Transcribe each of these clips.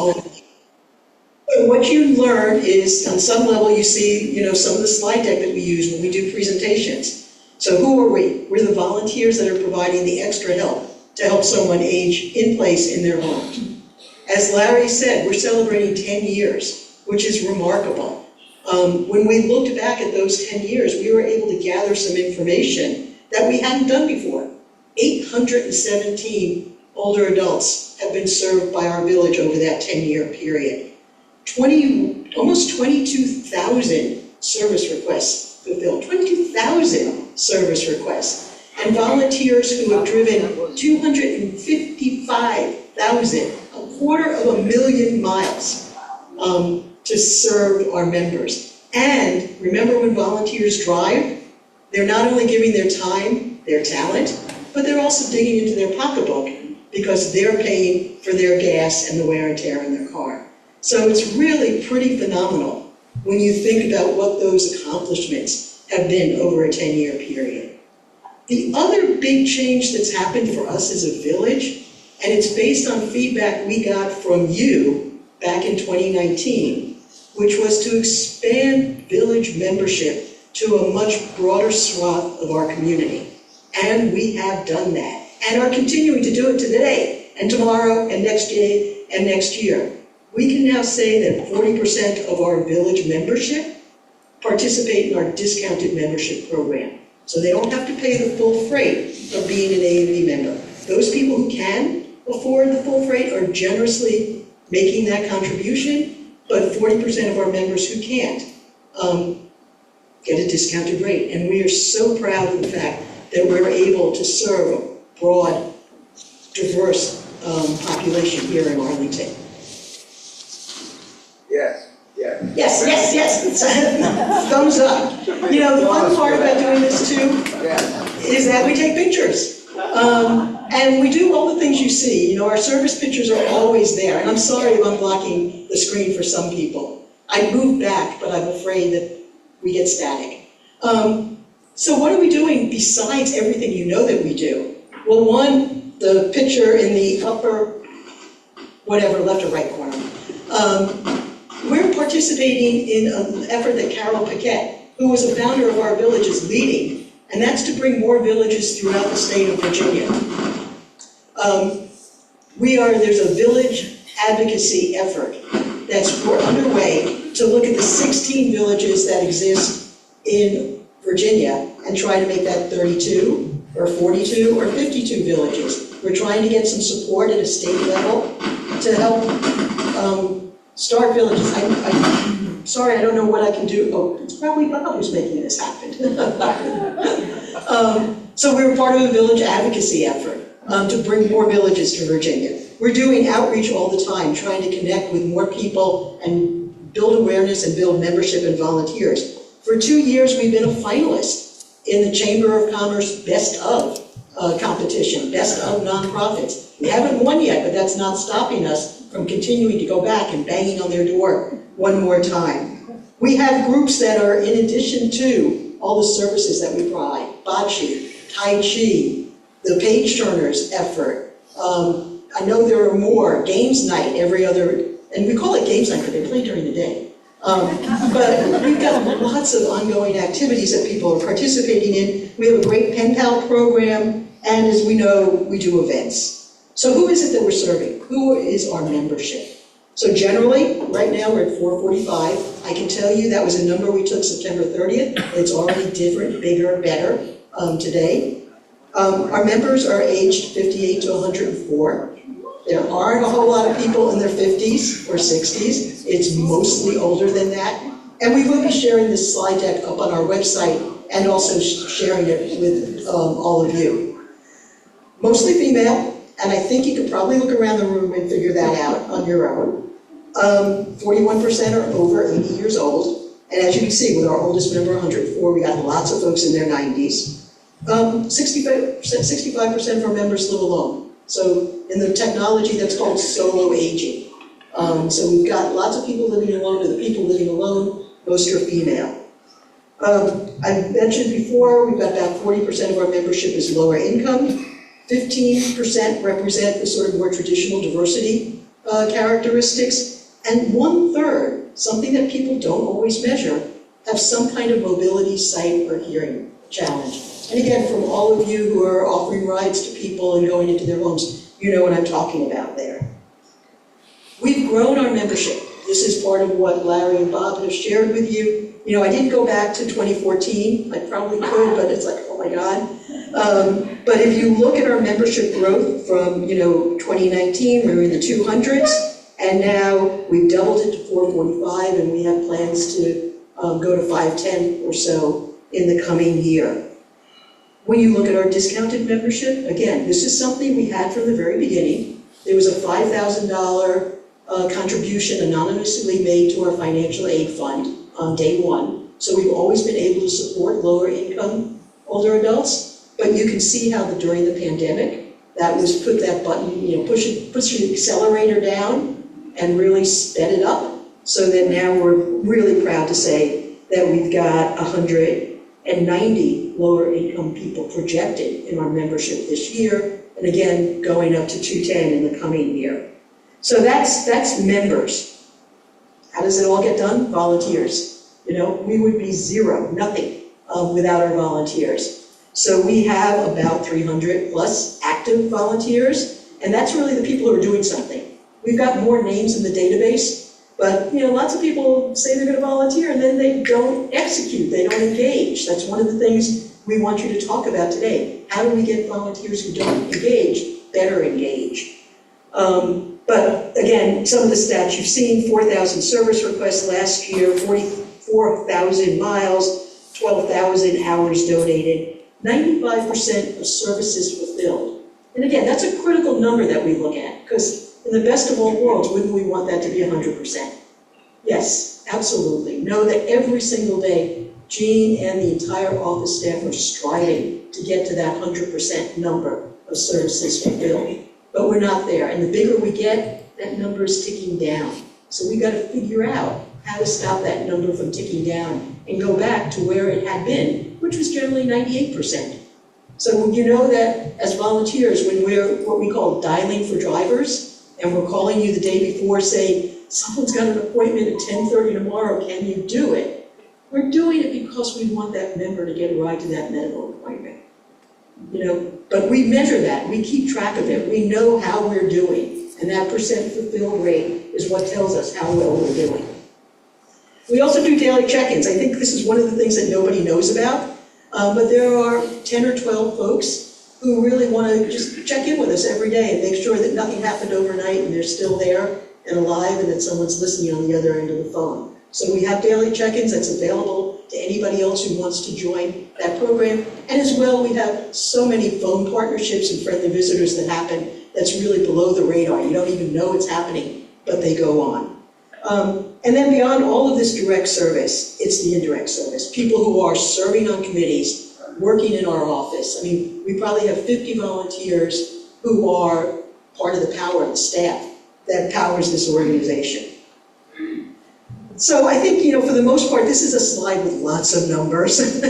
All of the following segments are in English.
all. So what you learn is, on some level, you see, some of the slide deck that we use when we do presentations. So who are we? We're the volunteers that are providing the extra help to help someone age in place in their home. As Larry said, we're celebrating 10 years, which is remarkable. When we looked back at those 10 years, we were able to gather some information that we hadn't done before. 817 older adults have been served by our village over that 10-year period. Almost 22,000 service requests fulfilled, 22,000 service requests, and volunteers who have driven 255,000, 250,000 miles to serve our members. And remember, when volunteers drive, they're not only giving their time, their talent, but they're also digging into their pocketbook because they're paying for their gas and the wear and tear in their car. So it's really pretty phenomenal when you think about what those accomplishments have been over a 10-year period. The other big change that's happened for us as a village, and it's based on feedback we got from you back in 2019, which was to expand village membership to a much broader swath of our community. And we have done that, and are continuing to do it today, and tomorrow, and next day, and next year. We can now say that 40% of our village membership participate in our discounted membership program. So they don't have to pay the full freight of being an ANV member. Those people who can afford the full freight are generously making that contribution, but 40% of our members who can't get a discounted rate. And we are so proud of the fact that we're able to serve a broad, diverse population here in Arlington. Yes. Thumbs up. The fun part about doing this too is that we take pictures. And we do all the things you see. Our service pictures are always there. And I'm sorry if I'm blocking the screen for some people. I moved back, but I'm afraid that we get static. So what are we doing besides everything you know that we do? Well, one, the picture in the upper, left or right corner. We're participating in an effort that Carol Paquette, who was a founder of our village, is leading, and that's to bring more villages throughout the state of Virginia. There's a village advocacy effort that's underway to look at the 16 villages that exist in Virginia and try to make that 32 or 42 or 52 villages. We're trying to get some support at a state level to help start villages. I'm sorry, I don't know what I can do. Oh, it's probably Bob who's making this happen. So we're part of a village advocacy effort to bring more villages to Virginia. We're doing outreach all the time, trying to connect with more people and build awareness and build membership and volunteers. For 2 years, we've been a finalist in the Chamber of Commerce Best Of competition, Best Of Nonprofits. We haven't won yet, but that's not stopping us from continuing to go back and banging on their door one more time. We have groups that are in addition to all the services that we provide, bocce, tai chi, the page turners effort. I know there are more, games night every other, and we call it games night because they play during the day. But we've got lots of ongoing activities that people are participating in. We have a great pen pal program, and as we know, we do events. So who is it that we're serving? Who is our membership? So generally, right now we're at 445. I can tell you that was a number we took September 30th. It's already different, bigger, better today. Our members are aged 58 to 104. There aren't a whole lot of people in their 50s or 60s. It's mostly older than that. And we will be sharing this slide deck up on our website and also sharing it with all of you. Mostly female, and I think you could probably look around the room and figure that out on your own. 41% are over 80 years old. And as you can see, with our oldest member, 104, we got lots of folks in their 90s. 65% of our members live alone. So in the technology, that's called solo aging. So we've got lots of people living alone, and the people living alone, most are female. I mentioned before, we've got about 40% of our membership is lower income. 15% represent the sort of more traditional diversity characteristics, and 1/3, something that people don't always measure, have some kind of mobility, sight, or hearing challenge. And again, from all of you who are offering rides to people and going into their homes, you know what I'm talking about there. We've grown our membership. This is part of what Larry and Bob have shared with you. You know, I didn't go back to 2014. I probably could, but it's like, oh my God. But if you look at our membership growth from, 2019, we were in the 200s, and now we've doubled it to 445, and we have plans to go to 510 or so in the coming year. When you look at our discounted membership, again, this is something we had from the very beginning. There was a $5,000 contribution anonymously made to our financial aid fund on day one. So we've always been able to support lower income older adults, but you can see how during the pandemic, that was put that button, push the accelerator down and really sped it up. So that now we're really proud to say that we've got 190 lower income people projected in our membership this year, and again, going up to 210 in the coming year. So that's members. How does it all get done? Volunteers. We would be zero, nothing, without our volunteers. So we have about 300 plus active volunteers, and that's really the people who are doing something. We've got more names in the database, but lots of people say they're going to volunteer and then they don't execute, they don't engage. That's one of the things we want you to talk about today. How do we get volunteers who don't engage better engage? But again, some of the stats you've seen: 4,000 service requests last year, 44,000 miles, 12,000 hours donated, 95% of services fulfilled. And again, that's a critical number that we look at, because in the best of all worlds, wouldn't we want that to be 100%? Yes, absolutely. Know that every single day, Jean and the entire office staff are striving to get to that 100% number of services fulfilled. But we're not there, and the bigger we get, that number is ticking down. So we got to figure out how to stop that number from ticking down and go back to where it had been, which was generally 98%. So you know that as volunteers, when we're what we call dialing for drivers, and we're calling you the day before saying, someone's got an appointment at 10:30 tomorrow, can you do it? We're doing it because we want that member to get a ride to that medical appointment. But we measure that, we keep track of it, we know how we're doing, and that percent fulfilled rate is what tells us how well we're doing. We also do daily check-ins. I think this is one of the things that nobody knows about, but there are 10 or 12 folks who really want to just check in with us every day and make sure that nothing happened overnight and they're still there and alive and that someone's listening on the other end of the phone. So we have daily check-ins that's available to anybody else who wants to join that program. And as well, we have so many phone partnerships and friendly visitors that happen that's really below the radar. You don't even know it's happening, but they go on. And then beyond all of this direct service, it's the indirect service. People who are serving on committees, working in our office. I mean, we probably have 50 volunteers who are part of the power of the staff that powers this organization. So I think, for the most part, this is a slide with lots of numbers.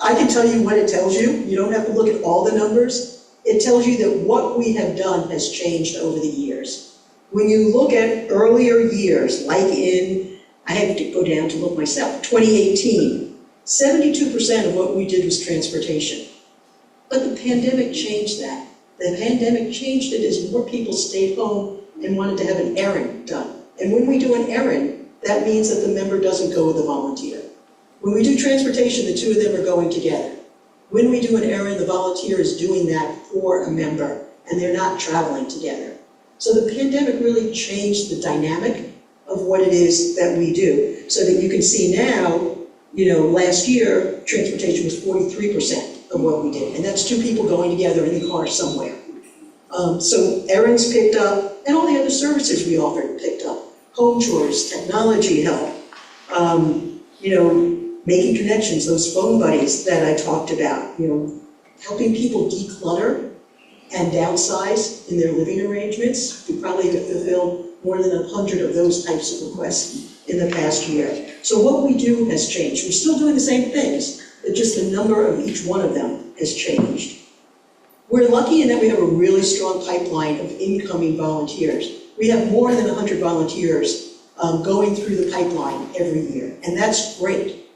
I can tell you what it tells you. You don't have to look at all the numbers. It tells you that what we have done has changed over the years. When you look at earlier years, like I had to go down to look myself, 2018, 72% of what we did was transportation. But the pandemic changed that. The pandemic changed it as more people stayed home and wanted to have an errand done. And when we do an errand, that means that the member doesn't go with a volunteer. When we do transportation, the two of them are going together. When we do an errand, the volunteer is doing that for a member, and they're not traveling together. So the pandemic really changed the dynamic of what it is that we do. So that you can see now, last year, transportation was 43% of what we did. And that's two people going together in the car somewhere. So errands picked up, and all the other services we offered picked up. Home chores, technology help, making connections, those phone buddies that I talked about, helping people declutter and downsize in their living arrangements. We probably have fulfilled more than 100 of those types of requests in the past year. So what we do has changed. We're still doing the same things, but just the number of each one of them has changed. We're lucky in that we have a really strong pipeline of incoming volunteers. We have more than 100 volunteers going through the pipeline every year, and that's great.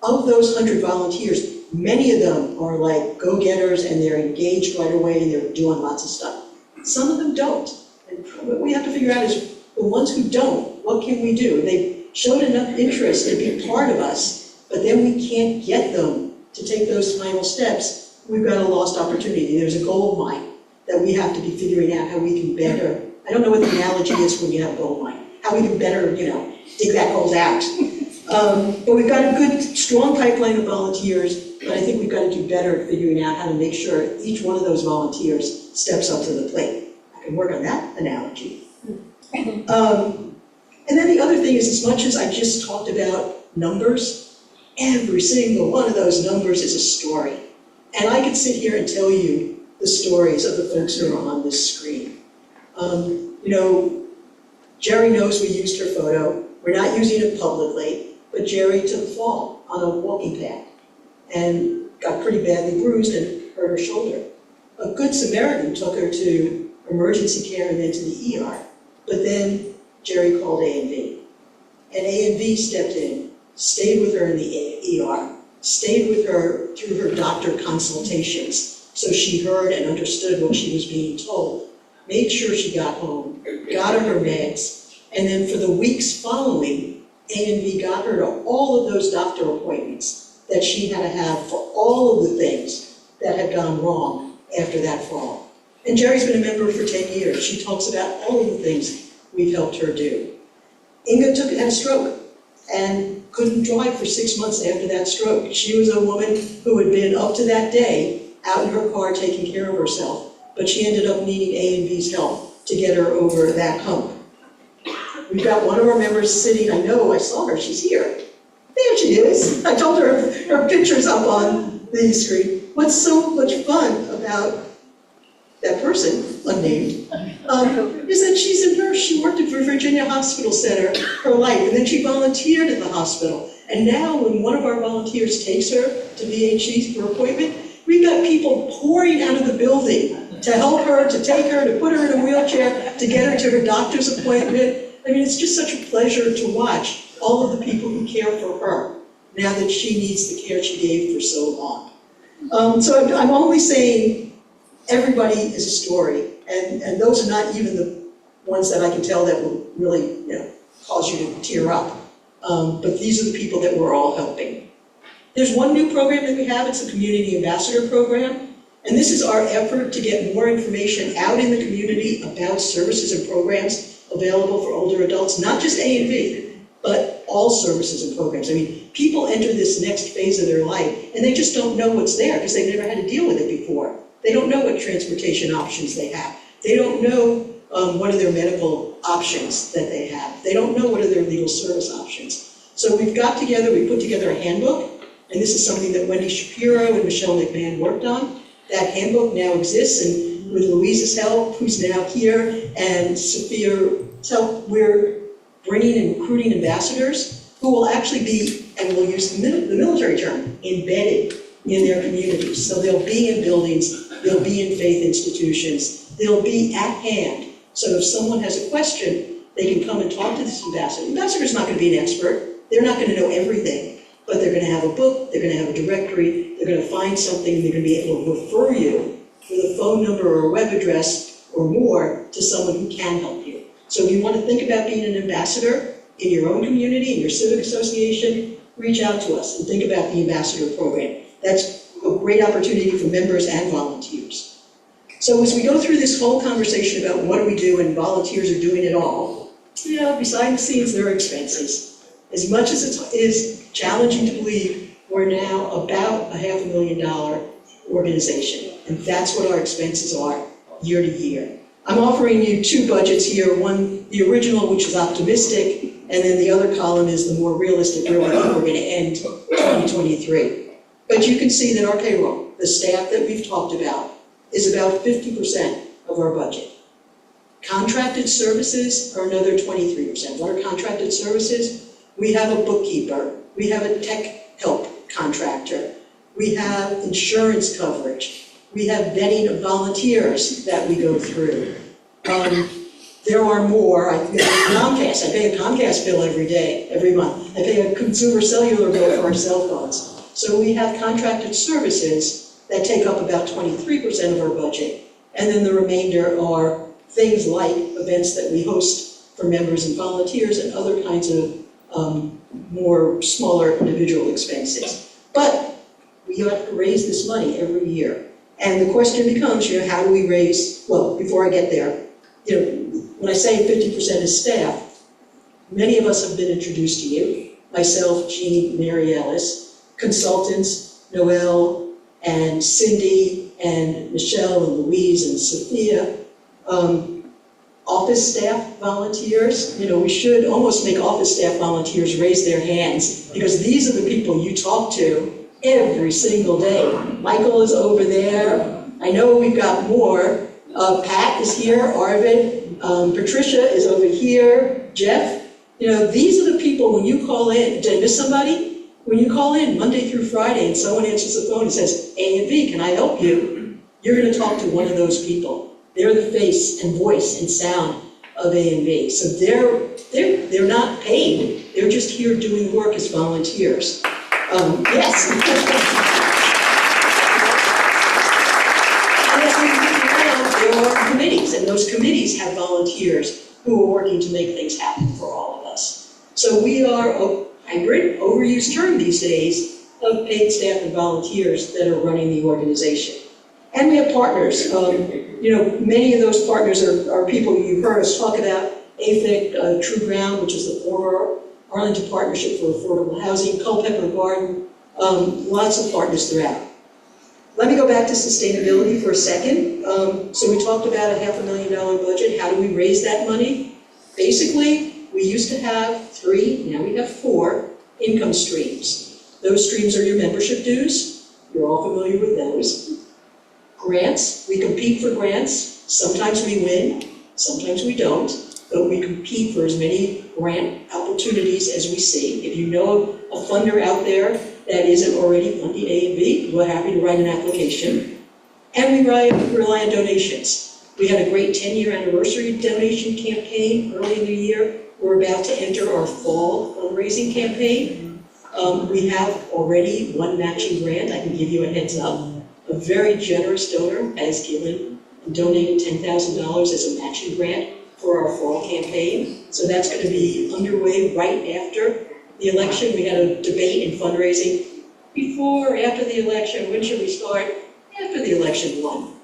Of those 100 volunteers, many of them are like go-getters and they're engaged right away and they're doing lots of stuff. Some of them don't. And what we have to figure out is the ones who don't, what can we do? They showed enough interest to be part of us, but then we can't get them to take those final steps. We've got a lost opportunity. There's a gold mine that we have to be figuring out how we can better. I don't know what the analogy is when you have a gold mine, how we can better, dig that gold out. But we've got a good, strong pipeline of volunteers, but I think we've got to do better at figuring out how to make sure each one of those volunteers steps up to the plate. I can work on that analogy. And then the other thing is, as much as I just talked about numbers, every single one of those numbers is a story. And I could sit here and tell you the stories of the folks who are on this screen. Jerry knows we used her photo. We're not using it publicly, but Jerry took a fall on a walking path and got pretty badly bruised and hurt her shoulder. A good Samaritan took her to emergency care and then to the ER. But then Jerry called ANV. And ANV stepped in, stayed with her in the ER, stayed with her through her doctor consultations, so she heard and understood what she was being told, made sure she got home, got her meds, and then for the weeks following, ANV got her to all of those doctor appointments that she had to have for all of the things that had gone wrong after that fall. And Jerry's been a member for 10 years. She talks about all of the things we've helped her do. Inga had a stroke and couldn't drive for 6 months after that stroke. She was a woman who had been up to that day out in her car taking care of herself, but she ended up needing ANV's help to get her over that hump. We've got one of our members sitting, I saw her, she's here. There she is. I told her her picture's up on the screen. What's so much fun about that person, unnamed, is that she's a nurse. She worked at Virginia Hospital Center her life, and then she volunteered at the hospital. And now when one of our volunteers takes her to VHC for appointment, we've got people pouring out of the building to help her, to take her, to put her in a wheelchair, to get her to her doctor's appointment. I mean, it's just such a pleasure to watch all of the people who care for her now that she needs the care she gave for so long. So I'm only saying everybody is a story, and those are not even the ones that I can tell that will really cause you to tear up. But these are the people that we're all helping. There's one new program that we have, it's a Community Ambassador Program, and this is our effort to get more information out in the community about services and programs available for older adults, not just ANV, but all services and programs. I mean, people enter this next phase of their life, and they just don't know what's there because they've never had to deal with it before. They don't know what transportation options they have. They don't know what are their medical options that they have. They don't know what are their legal service options. So we put together a handbook, and this is something that Wendy Shapiro and Michelle McMahon worked on. That handbook now exists, and with Louise's help, who's now here, and Sophia's help, we're bringing and recruiting ambassadors who will actually be, and we'll use the military term, embedded in their communities. So they'll be in buildings, they'll be in faith institutions, they'll be at hand. So if someone has a question, they can come and talk to this ambassador. The ambassador's not going to be an expert. They're not going to know everything, but they're going to have a book, they're going to have a directory, they're going to find something, and they're going to be able to refer you with a phone number or a web address or more to someone who can help you. So if you want to think about being an ambassador in your own community, in your civic association, reach out to us and think about the ambassador program. That's a great opportunity for members and volunteers. So as we go through this whole conversation about what do we do, and volunteers are doing it all, behind the scenes there are expenses. As much as it is challenging to believe, we're now about a $500,000 organization, and that's what our expenses are year to year. I'm offering you two budgets here, one, the original, which is optimistic, and then the other column is the more realistic, where we think we're going to end 2023. But you can see that our payroll, the staff that we've talked about, is about 50% of our budget. Contracted services are another 23%. What are contracted services? We have a bookkeeper, we have a tech help contractor, we have insurance coverage, we have vetting of volunteers that we go through. there are more. I pay Comcast. I pay a Comcast bill every month. I pay a consumer cellular bill for our cell phones. So we have contracted services that take up about 23% of our budget. And then the remainder are things like events that we host for members and volunteers and other kinds of more smaller individual expenses. But we have to raise this money every year. And the question becomes, how do we raise, well, before I get there, when I say 50% is staff, many of us have been introduced to you, myself, Jean, Mary Ellis, consultants, Noelle, and Cindy, and Michelle, and Louise, and Sophia, office staff volunteers. We should almost make office staff volunteers raise their hands, because these are the people you talk to every single day. Michael is over there. I know we've got more. Pat is here, Arvid, Patricia is over here, Jeff. These are the people, when you call in, did I miss somebody? When you call in Monday through Friday and someone answers the phone and says, ANV, can I help you? You're going to talk to one of those people. They're the face and voice and sound of ANV. So they're not paid. They're just here doing work as volunteers. Yes. There are committees, and those committees have volunteers who are working to make things happen for all of us. So we are a hybrid, overused term these days, of paid staff and volunteers that are running the organization. And we have partners. Many of those partners are people you've heard us talk about. AFIC, True Ground, which is the former Arlington Partnership for Affordable Housing, Culpeper Garden, lots of partners throughout. Let me go back to sustainability for a second. So we talked about a $500,000 budget. How do we raise that money? Basically, we used to have 3, now we have 4 income streams. Those streams are your membership dues. You're all familiar with those. Grants, we compete for grants. Sometimes we win, sometimes we don't, but we compete for as many grant opportunities as we see. If you know a funder out there that isn't already funding ANV, we're happy to write an application. And we rely on donations. We had a great 10-year anniversary donation campaign early in the year. We're about to enter our fall fundraising campaign. We have already one matching grant. I can give you a heads up. A very generous donor has given and donated $10,000 as a matching grant for our fall campaign. So that's going to be underway right after the election. We had a debate in fundraising before or after the election. When should we start? After the election won.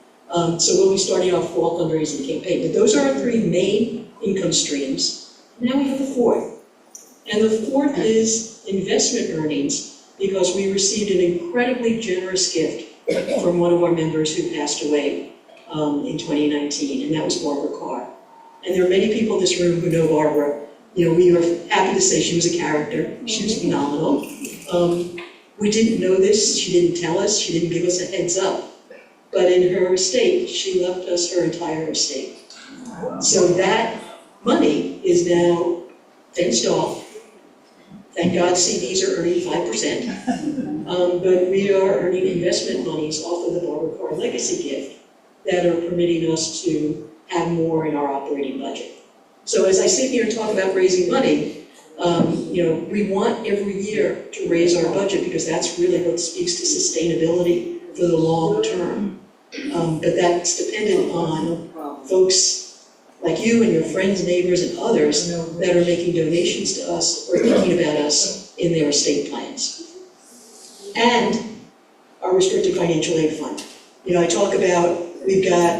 So we'll be starting our fall fundraising campaign. But those are our 3 main income streams. Now we have the 4th. And the 4th is investment earnings, because we received an incredibly generous gift from one of our members who passed away in 2019, and that was Barbara Carr. And there are many people in this room who know Barbara. We are happy to say she was a character. She was phenomenal. We didn't know this, she didn't tell us, she didn't give us a heads up. But in her estate, she left us her entire estate. So that money is now fenced off. Thank God CDs are earning 5%. But we are earning investment monies off of the Barbara Carr legacy gift that are permitting us to have more in our operating budget. So as I sit here and talk about raising money, we want every year to raise our budget, because that's really what speaks to sustainability for the long term. But that's dependent on folks like you and your friends, neighbors, and others that are making donations to us or thinking about us in their estate plans. And our restricted financial aid fund. I talk about, we've got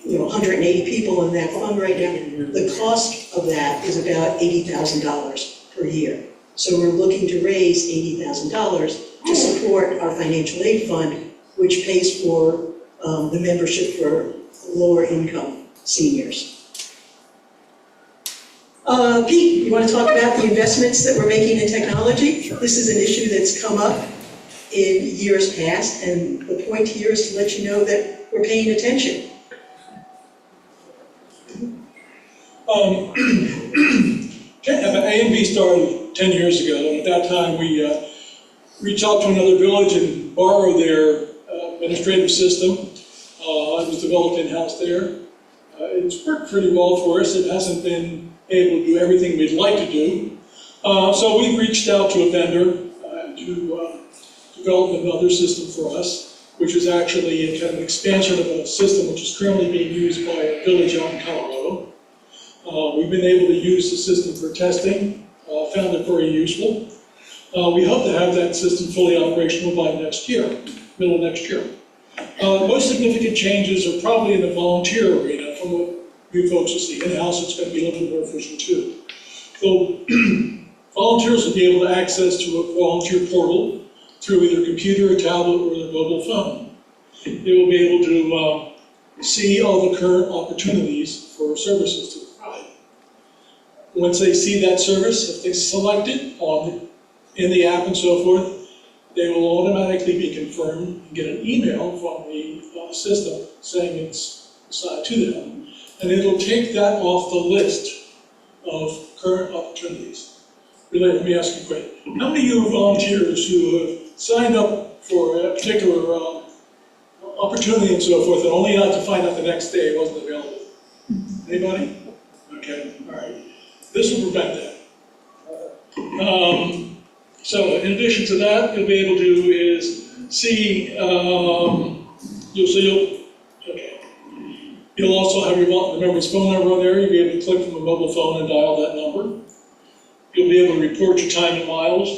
180 people in that fund right now. The cost of that is about $80,000 per year. So we're looking to raise $80,000 to support our financial aid fund, which pays for the membership for lower income seniors. Pete, you want to talk about the investments that we're making in technology? This is an issue that's come up in years past, and the point here is to let you know that we're paying attention. ANV started 10 years ago, and at that time we reached out to another village and borrowed their administrative system. It was developed in-house there. It's worked pretty well for us. It hasn't been able to do everything we'd like to do. So we reached out to a vendor to develop another system for us, which is actually kind of an expansion of a system which is currently being used by a village out in Colorado. We've been able to use the system for testing, found it very useful. We hope to have that system fully operational by next year, middle of next year. Most significant changes are probably in the volunteer arena from what you folks will see. In-house, it's going to be a little bit more efficient too. So volunteers will be able to access to a volunteer portal through either computer, a tablet, or their mobile phone. They will be able to see all the current opportunities for services to provide. Once they see that service, if they select it in the app and so forth, they will automatically be confirmed and get an email from the system saying it's assigned to them, and it'll take that off the list of current opportunities. Really, let me ask you a question. How many of you volunteers who have signed up for a particular opportunity and so forth, and only out to find out the next day it wasn't available? Anybody? Okay, all right. This will prevent that. So in addition to that, you'll be able to is see, you'll also have the member's phone number on there. You'll be able to click from a mobile phone and dial that number. You'll be able to report your time in miles.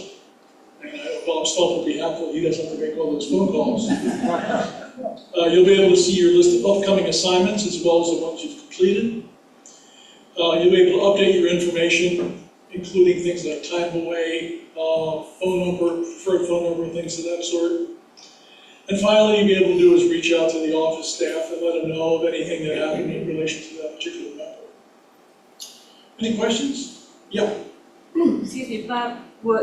And Bob Stumpf will be happy he doesn't have to make all those phone calls. You'll be able to see your list of upcoming assignments as well as the ones you've completed. You'll be able to update your information, including things like time away, phone number, preferred phone number, things of that sort. And finally, you'll be able to do is reach out to the office staff and let them know of anything that happened in relation to that particular member. Any questions? Yeah. Excuse me, Bob,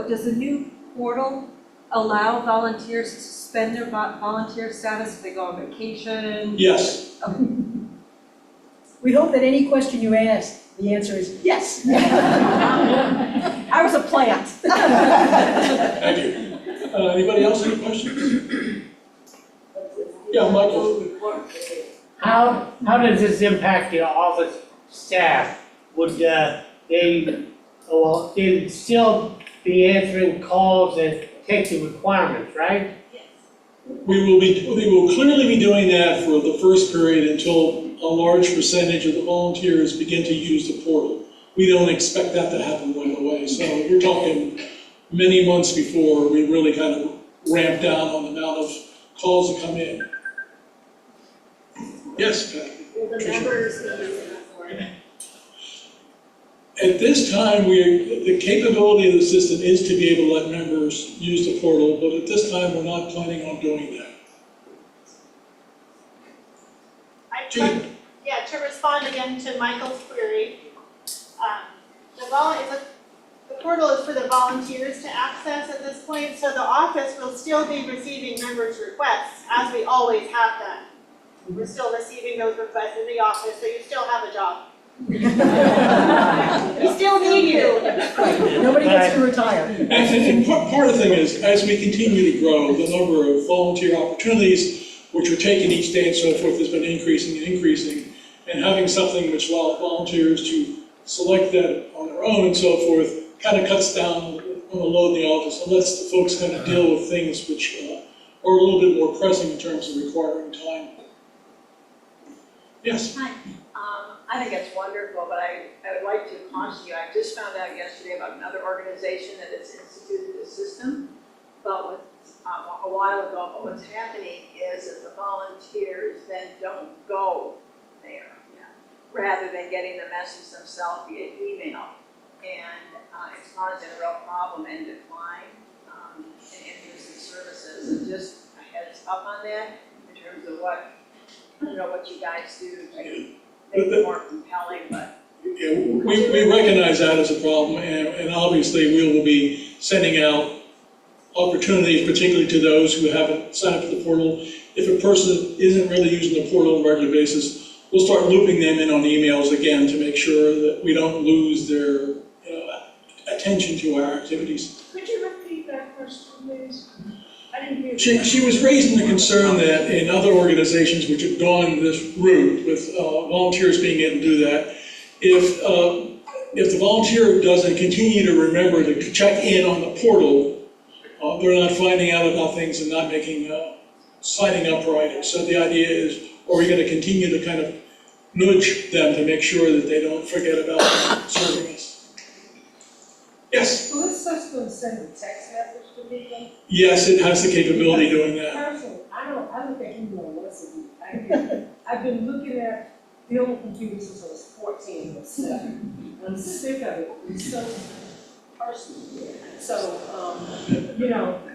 does the new portal allow volunteers to suspend their volunteer status if they go on vacation? Yes. Okay. We hope that any question you ask, the answer is yes. I was a plant. Thank you. Anybody else, any questions? Yeah, Michael. How does this impact the office staff? Would they'd still be answering calls and taking requirements, right? We will clearly be doing that for the first period until a large percentage of the volunteers begin to use the portal. We don't expect that to happen right away. So we're talking many months before we really kind of ramp down on the amount of calls that come in. Yes, Patty? The members who use it for it. At this time, the capability of the system is to be able to let members use the portal, but at this time, we're not planning on doing that. To respond again to Michael's query, the portal is for the volunteers to access at this point, so the office will still be receiving members' requests, as we always have done. We're still receiving those requests in the office, so you still have a job. We still need you. Nobody gets to retire. And part of the thing is, as we continue to grow, the number of volunteer opportunities, which are taken each day and so forth, has been increasing and increasing. And having something which allows volunteers to select that on their own and so forth, kind of cuts down on the load in the office and lets the folks kind of deal with things which are a little bit more pressing in terms of requiring time. Yes? Hi. I think it's wonderful, but I would like to caution you. I just found out yesterday about another organization that has instituted a system, but a while ago, but what's happening is that the volunteers then don't go there, rather than getting the message themselves via email. And it's causing a real problem and decline in interest in services. And just a heads up on that in terms of what you guys do to make it more compelling, but. Yeah, we recognize that as a problem, and obviously we will be sending out opportunities, particularly to those who haven't signed up for the portal. If a person isn't really using the portal on a regular basis, we'll start looping them in on emails again to make sure that we don't lose their attention to our activities. Could you repeat that question, please? I didn't hear. She was raising the concern that in other organizations which have gone this route with volunteers being able to do that, if the volunteer doesn't continue to remember to check in on the portal, they're not finding out about things and not making, signing up right. So the idea is, are we gonna continue to kind of nudge them to make sure that they don't forget about serving us? Yes? Will this system send a text message to people? Yes, it has the capability of doing that. Personally, I look at email once a week. I've been looking at building computers since I was 14 or 7. I'm sick of it. It's so personal. So,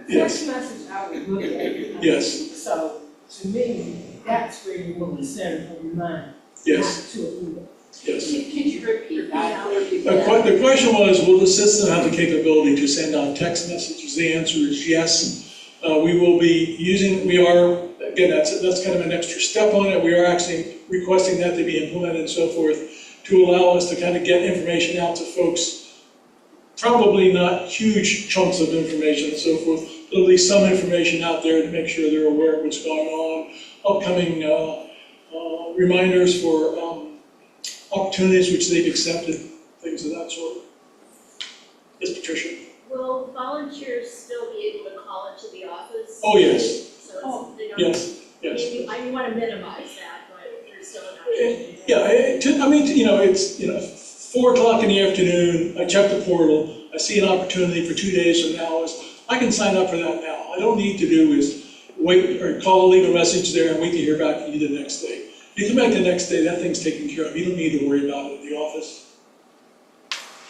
Yes. text message I would look at. Yes. So, to me, that's where you will send a reminder. Yes, Not to an email. yes. Could you repeat that? The question was, will the system have the capability to send out text messages? The answer is yes. We will be using, we are, again, that's kind of an extra step on it. We are actually requesting that to be implemented and so forth to allow us to kind of get information out to folks. Probably not huge chunks of information and so forth, but at least some information out there to make sure they're aware of what's going on. Upcoming reminders for opportunities which they've accepted, things of that sort. Yes, Patricia? Will volunteers still be able to call into the office? Oh, yes, So it's, they don't, yes, yes. I want to minimize that, but there's still an option. Yeah, it's 4 o'clock in the afternoon, I check the portal, I see an opportunity for 2 days from now, I can sign up for that now. I don't need to do is wait or call, leave a message there and wait to hear back from you the next day. If you come back the next day, that thing's taken care of. You don't need to worry about it in the office.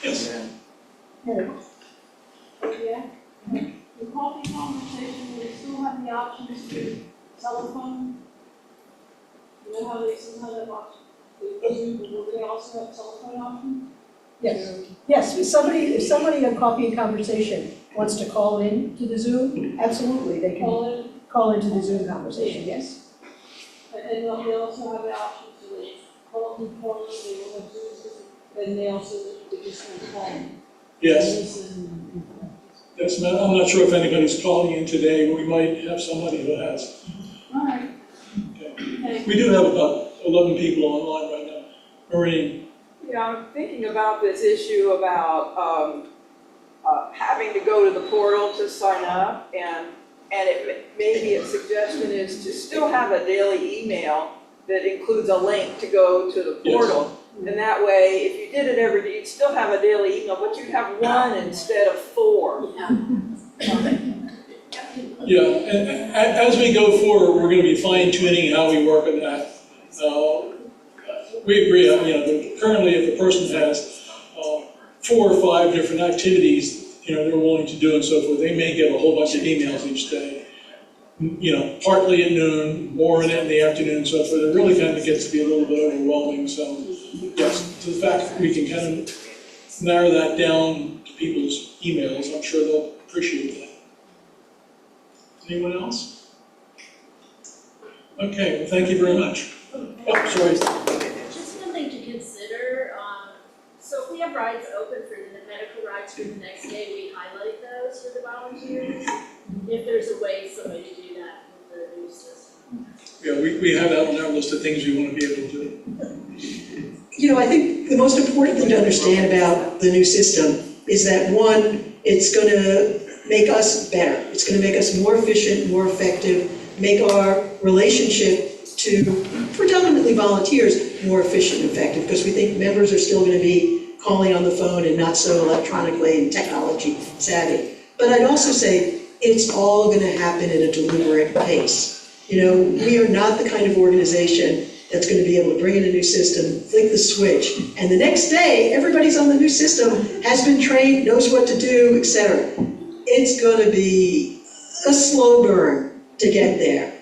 Yes? Yeah. The coffee conversation, will they still have the options to telephone? You know how they still have that option? Will they also have telephone option? Yes, yes, if somebody on Coffee and Conversation wants to call in to the Zoom, absolutely, they can Call in, call into the Zoom conversation, yes. and they'll also have the option to call the phone, they will have Zoom, and they also, they just want to call. Yes. Yes, ma'am. I'm not sure if anybody's calling in today. We might have somebody who has. All right. Okay. We do have about 11 people online right now. Maureen? Yeah, I'm thinking about this issue about having to go to the portal to sign up, and maybe a suggestion is to still have a daily email that includes a link to go to the portal. Yes. And that way, if you did it every day, you'd still have a daily email, but you'd have 1 instead of 4. Yeah, and as we go forward, we're going to be fine tuning how we work on that. We agree, currently if a person has 4 or 5 different activities, they're willing to do and so forth, they may get a whole bunch of emails each day. Partly at noon, more in the afternoon, so forth. It really kind of gets to be a little bit overwhelming, so yes, to the fact that we can kind of narrow that down to people's emails, I'm sure they'll appreciate that. Anyone else? Okay, well, thank you very much. Oh, sorry. Just one thing to consider, so if we have rides open for the medical rides for the next day, we highlight those for the volunteers. If there's a way somebody to do that with the new system. Yeah, we have that on our list of things we want to be able to do. I think the most important thing to understand about the new system is that, one, it's going to make us better. It's going to make us more efficient, more effective, make our relationship to predominantly volunteers more efficient and effective, because we think members are still going to be calling on the phone and not so electronically and technology savvy. But I'd also say it's all going to happen at a deliberate pace. We are not the kind of organization that's going to be able to bring in a new system, flick the switch, and the next day, everybody's on the new system, has been trained, knows what to do, etc. It's going to be a slow burn to get there.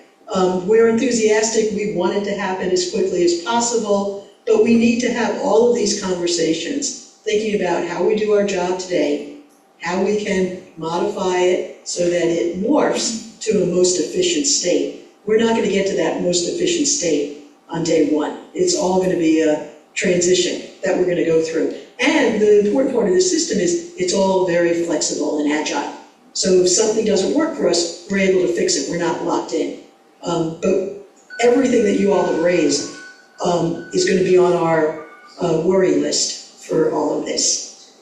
We're enthusiastic, we want it to happen as quickly as possible, but we need to have all of these conversations, thinking about how we do our job today, how we can modify it so that it morphs to a most efficient state. We're not going to get to that most efficient state on day 1. It's all going to be a transition that we're going to go through. And the important part of the system is it's all very flexible and agile. So if something doesn't work for us, we're able to fix it, we're not locked in. But everything that you all have raised is going to be on our worry list for all of this.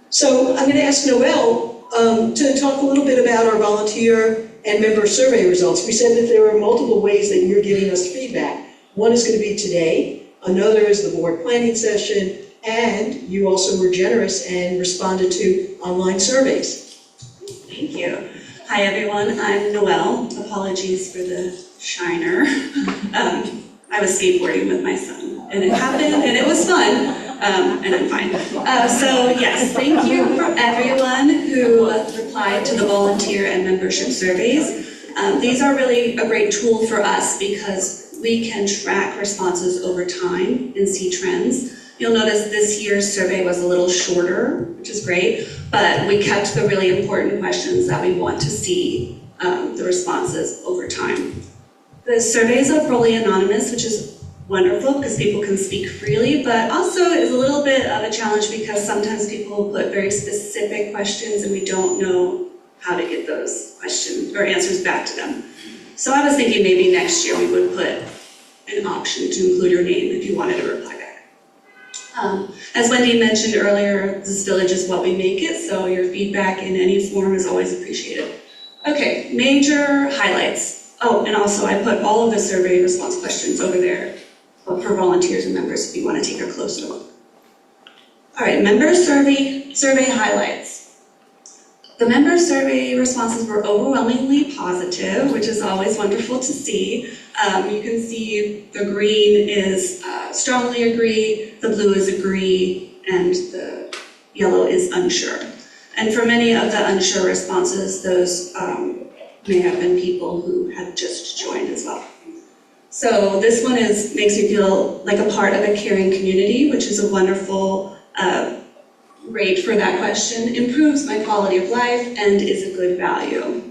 So I'm going to ask Noelle to talk a little bit about our volunteer and member survey results. We said that there are multiple ways that you're giving us feedback. One is going to be today, another is the board planning session, and you also were generous and responded to online surveys. Thank you. Hi everyone, I'm Noelle. Apologies for the shiner. I was skateboarding with my son and it happened and it was fun, and I'm fine. So yes, thank you for everyone who replied to the volunteer and membership surveys. These are really a great tool for us because we can track responses over time and see trends. You'll notice this year's survey was a little shorter, which is great, but we kept the really important questions that we want to see the responses over time. The surveys are fully anonymous, which is wonderful because people can speak freely, but also is a little bit of a challenge because sometimes people put very specific questions and we don't know how to get those questions or answers back to them. So I was thinking maybe next year we would put an option to include your name if you wanted to reply back. As Wendy mentioned earlier, this village is what we make it, so your feedback in any form is always appreciated. Okay, major highlights. Oh, and also I put all of the survey response questions over there for volunteers and members if you want to take a closer look. All right, member survey highlights. The member survey responses were overwhelmingly positive, which is always wonderful to see. You can see the green is strongly agree, the blue is agree, and the yellow is unsure. And for many of the unsure responses, those may have been people who had just joined as well. So this one makes me feel like a part of a caring community, which is a wonderful rate for that question, improves my quality of life, and is a good value.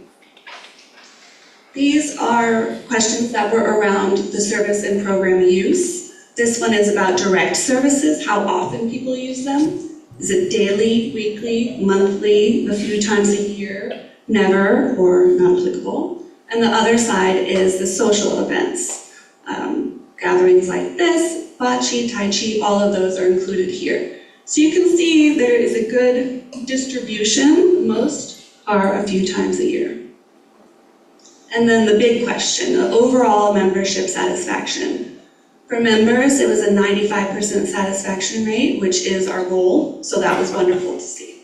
These are questions that were around the service and program use. This one is about direct services, how often people use them. Is it daily, weekly, monthly, a few times a year, never, or not applicable? And the other side is the social events. Gatherings like this, bocce, tai chi, all of those are included here. So you can see there is a good distribution. Most are a few times a year. And then the big question, the overall membership satisfaction. For members, it was a 95% satisfaction rate, which is our goal, so that was wonderful to see.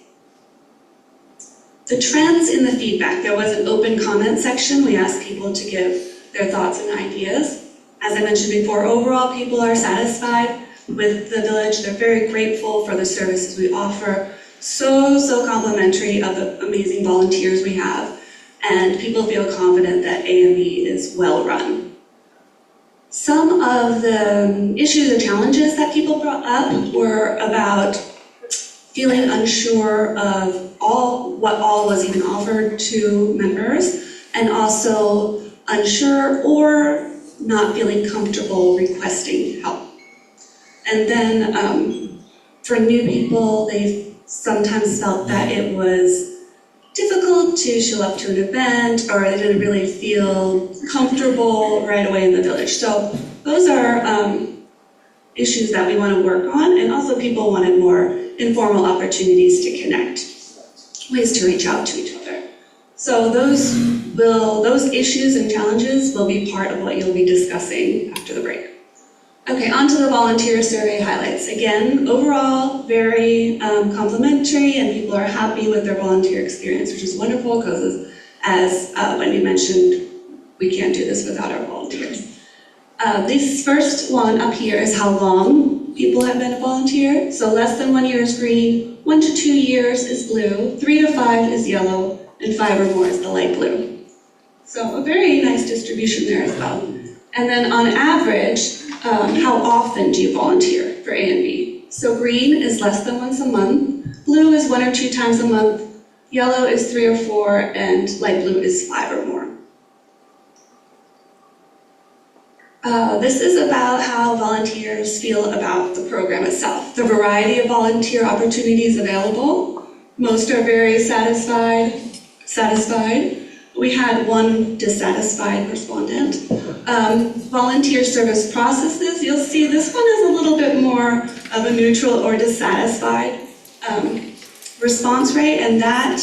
The trends in the feedback, there was an open comment section. We asked people to give their thoughts and ideas. As I mentioned before, overall people are satisfied with the village. They're very grateful for the services we offer. So complimentary of the amazing volunteers we have. And people feel confident that ANV is well run. Some of the issues and challenges that people brought up were about feeling unsure of what all was even offered to members, and also unsure or not feeling comfortable requesting help. And then for new people, they sometimes felt that it was difficult to show up to an event, or they didn't really feel comfortable right away in the village. So those are issues that we want to work on, and also people wanted more informal opportunities to connect, ways to reach out to each other. So those issues and challenges will be part of what you'll be discussing after the break. Okay, on to the volunteer survey highlights. Again, overall, very complimentary, and people are happy with their volunteer experience, which is wonderful because as Wendy mentioned, we can't do this without our volunteers. This first one up here is how long people have been a volunteer. So less than 1 year is green, 1 to 2 years is blue, 3 to 5 is yellow, and 5 or more is the light blue. So a very nice distribution there as well. And then on average, how often do you volunteer for ANV? So green is less than once a month, blue is 1 or 2 times a month, yellow is 3 or 4, and light blue is 5 or more. This is about how volunteers feel about the program itself, the variety of volunteer opportunities available, Most are very satisfied. We had one dissatisfied respondent. Volunteer service processes, you'll see this one is a little bit more of a neutral or dissatisfied response rate, and that,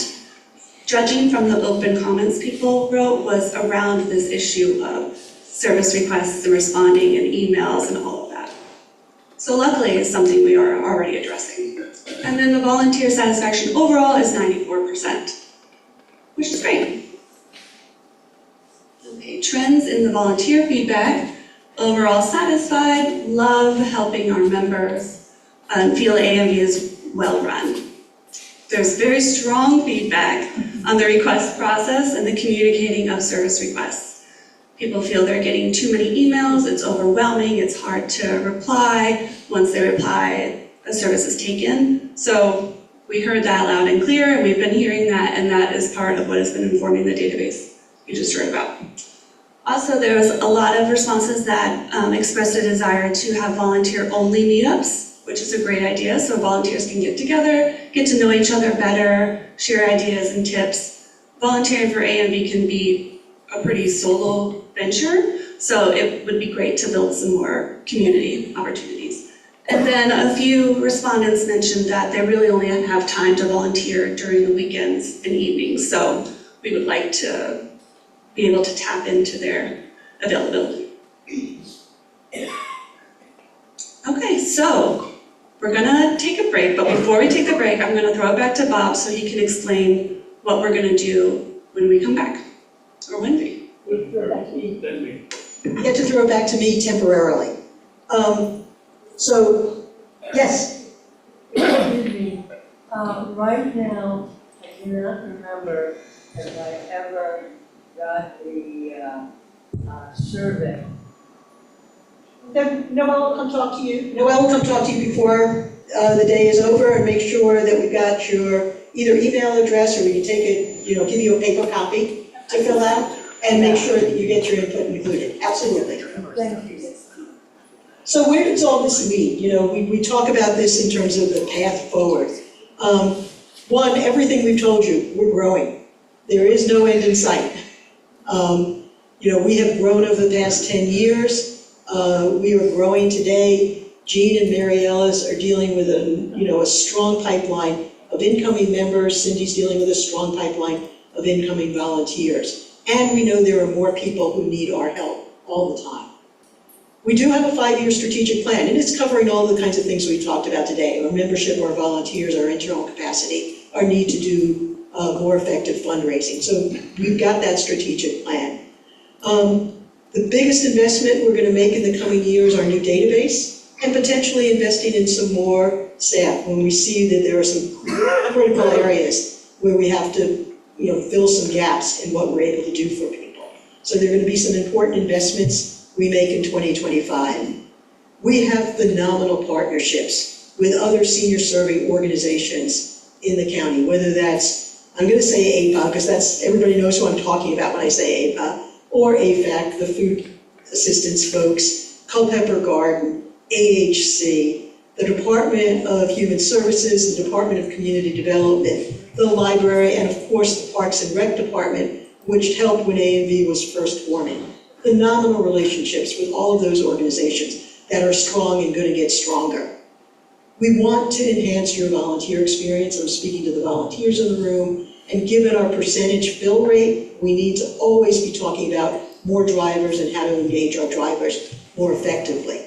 judging from the open comments people wrote, was around this issue of service requests and responding and emails and all of that. So luckily, it's something we are already addressing. And then the volunteer satisfaction overall is 94%, which is great. Okay, trends in the volunteer feedback. Overall satisfied, love helping our members, and feel ANV is well run. There's very strong feedback on the request process and the communicating of service requests. People feel they're getting too many emails, it's overwhelming, it's hard to reply. Once they reply, a service is taken. So we heard that loud and clear, and we've been hearing that, and that is part of what has been informing the database you just heard about. Also, there was a lot of responses that expressed a desire to have volunteer-only meetups, which is a great idea, so volunteers can get together, get to know each other better, share ideas and tips. Volunteering for ANV can be a pretty solo venture, so it would be great to build some more community opportunities. And then a few respondents mentioned that they really only have time to volunteer during the weekends and evenings, so we would like to be able to tap into their availability. Okay, so we're gonna take a break, but before we take the break, I'm gonna throw it back to Bob so he can explain what we're gonna do when we come back, or when we. You get to throw it back to me temporarily. So, yes, Excuse me, right now, I do not remember if I ever got the survey. then Noel will come talk to you. Noel will come talk to you before the day is over and make sure that we've got your either email address, or we can take it, give you a paper copy to fill out, and make sure that you get your input included. Absolutely. Thank you. So where does all this lead? We talk about this in terms of the path forward. One, everything we've told you, we're growing. There is no end in sight. We have grown over the past 10 years. We are growing today. Jean and Mary Ellis are dealing with a strong pipeline of incoming members. Cindy's dealing with a strong pipeline of incoming volunteers. And we know there are more people who need our help all the time. We do have a 5-year strategic plan, and it's covering all the kinds of things we talked about today: our membership, our volunteers, our internal capacity, our need to do more effective fundraising. So we've got that strategic plan. The biggest investment we're going to make in the coming years is our new database, and potentially investing in some more staff when we see that there are some critical areas where we have to fill some gaps in what we're able to do for people. So there are going to be some important investments we make in 2025. We have phenomenal partnerships with other senior serving organizations in the county, whether that's, I'm going to say APA, because that's, everybody knows who I'm talking about when I say APA, or AFAC, the food assistance folks, Culpeper Garden, AHC, the Department of Human Services, the Department of Community Development, the library, and of course the Parks and Rec Department, which helped when ANV was first forming. Phenomenal relationships with all of those organizations that are strong and going to get stronger. We want to enhance your volunteer experience. I'm speaking to the volunteers in the room, and given our percentage fill rate, we need to always be talking about more drivers and how to engage our drivers more effectively.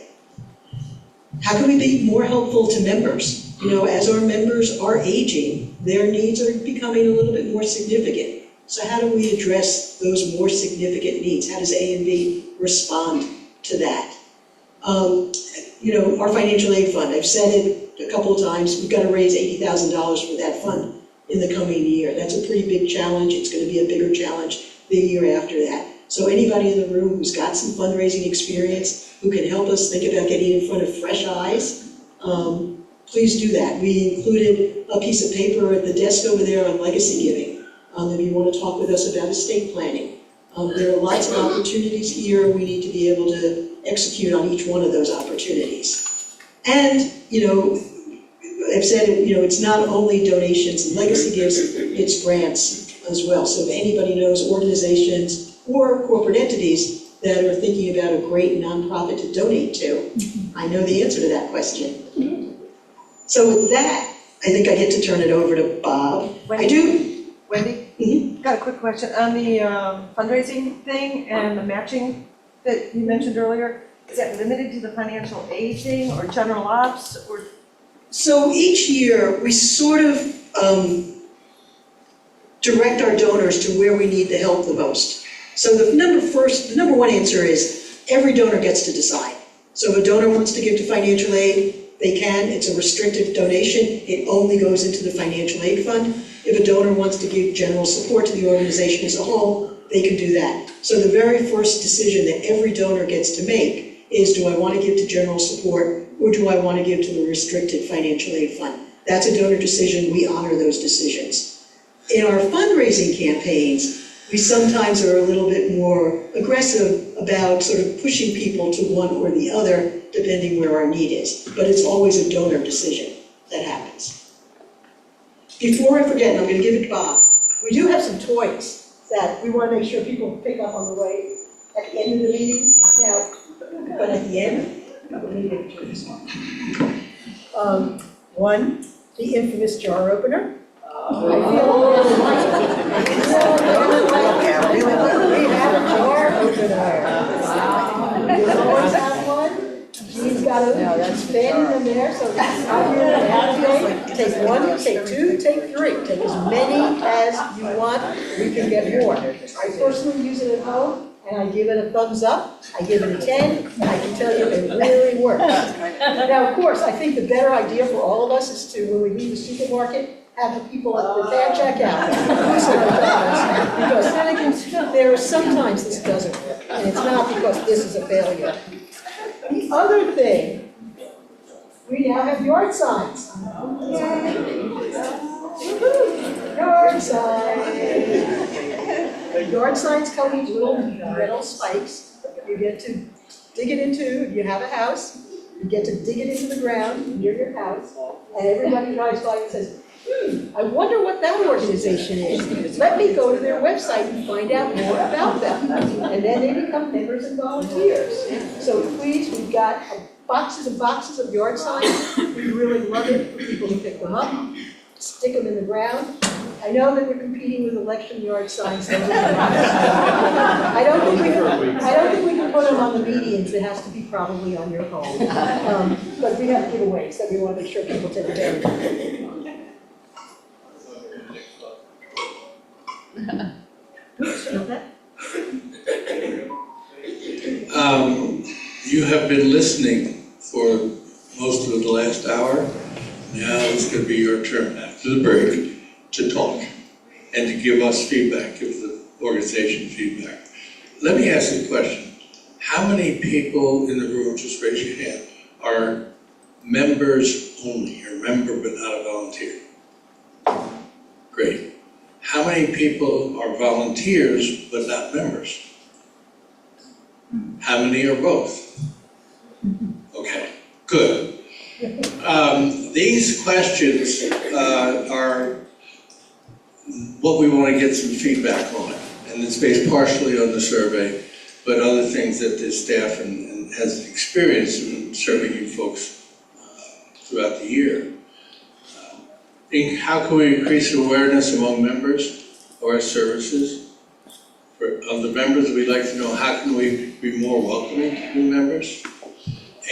How can we be more helpful to members? As our members are aging, their needs are becoming a little bit more significant. So how do we address those more significant needs? How does ANV respond to that? Our financial aid fund, I've said it a couple of times, we've got to raise $80,000 for that fund in the coming year. That's a pretty big challenge. It's going to be a bigger challenge the year after that. So anybody in the room who's got some fundraising experience, who can help us think about getting in front of fresh eyes, please do that. We included a piece of paper at the desk over there on legacy giving. If you want to talk with us about estate planning. There are lots of opportunities here. We need to be able to execute on each one of those opportunities. And, I've said, it's not only donations and legacy gifts, it's grants as well. So if anybody knows organizations or corporate entities that are thinking about a great nonprofit to donate to, I know the answer to that question. So with that, I think I get to turn it over to Bob. I do. Wendy, got a quick question on the fundraising thing and the matching that you mentioned earlier. Is that limited to the financial aid thing or general ops or? So each year, we sort of direct our donors to where we need the help the most. So the number one answer is every donor gets to decide. So if a donor wants to give to financial aid, they can. It's a restricted donation. It only goes into the financial aid fund. If a donor wants to give general support to the organization as a whole, they can do that. So the very first decision that every donor gets to make is, do I want to give to general support or do I want to give to the restricted financial aid fund? That's a donor decision. We honor those decisions. In our fundraising campaigns, we sometimes are a little bit more aggressive about sort of pushing people to one or the other, depending where our need is. But it's always a donor decision that happens. Before I forget, and I'm going to give it to Bob, We do have some toys that we want to make sure people pick up on the way at the end of the meeting, not now, but at the end. Let me get to this one. One, the infamous jar opener. I feel a little light. We have a jar opener. You always have one. Jean's got a, that's fanning them there, so out here in the halfway, take one, take two, take three. Take as many as you want, we can get more. I personally use it at home, and I give it a thumbs up. I give it a 10, and I can tell you it really works. Now, of course, I think the better idea for all of us is to, when we leave the supermarket, have the people at the bad checkout because there are sometimes this doesn't work, and it's not because this is a failure. The other thing, we now have yard signs. Yard signs. Yard signs come with little metal spikes. You get to dig it into, if you have a house, you get to dig it into the ground near your house, and everybody drives by and says, I wonder what that organization is. Let me go to their website and find out more about them. And then they become members and volunteers. So please, we've got boxes and boxes of yard signs. We really love it for people to pick them up, stick them in the ground. I know that we're competing with election yard signs. I don't think we can put them on the medians. It has to be probably on your home. But we have giveaways that we want to make sure people take advantage of. You have been listening for most of the last hour. Now it's going to be your turn after the break to talk and to give us feedback, give the organization feedback. Let me ask you a question. How many people in the room, just raise your hand, are members only, or member but not a volunteer? Great. How many people are volunteers but not members? How many are both? Okay, good. These questions are what we want to get some feedback on, and it's based partially on the survey, but other things that the staff and has experienced in serving you folks throughout the year. How can we increase awareness among members of our services? Of the members, we'd like to know how can we be more welcoming to new members?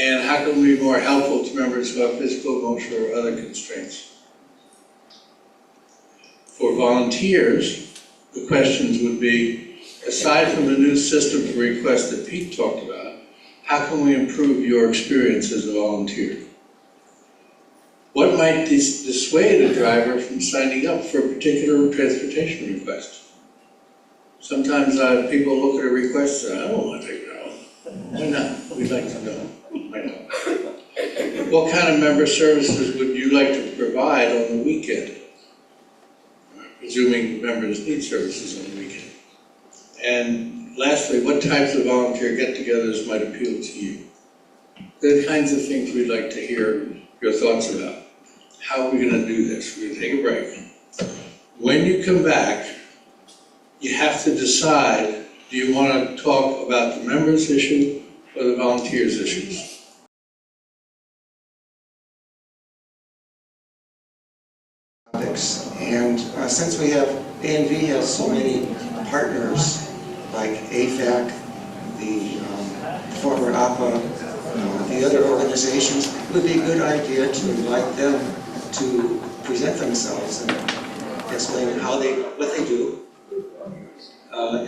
And how can we be more helpful to members who have physical, emotional, or other constraints? For volunteers, the questions would be, aside from the new system for requests that Pete talked about, how can we improve your experience as a volunteer? What might dissuade a driver from signing up for a particular transportation request? Sometimes people look at a request and say, I don't want to take it out. Why not? We'd like to know. Why not? What kind of member services would you like to provide on the weekend? Presuming members need services on the weekend. And lastly, what types of volunteer get-togethers might appeal to you? The kinds of things we'd like to hear your thoughts about. how are we gonna do this? We're gonna take a break. When you come back, you have to decide, do you wanna talk about the members issue or the volunteers issues? Topics. And since we have, ANV has so many partners, like AFAC, the former APA, the other organizations, it would be a good idea to invite them to present themselves and explain what they do.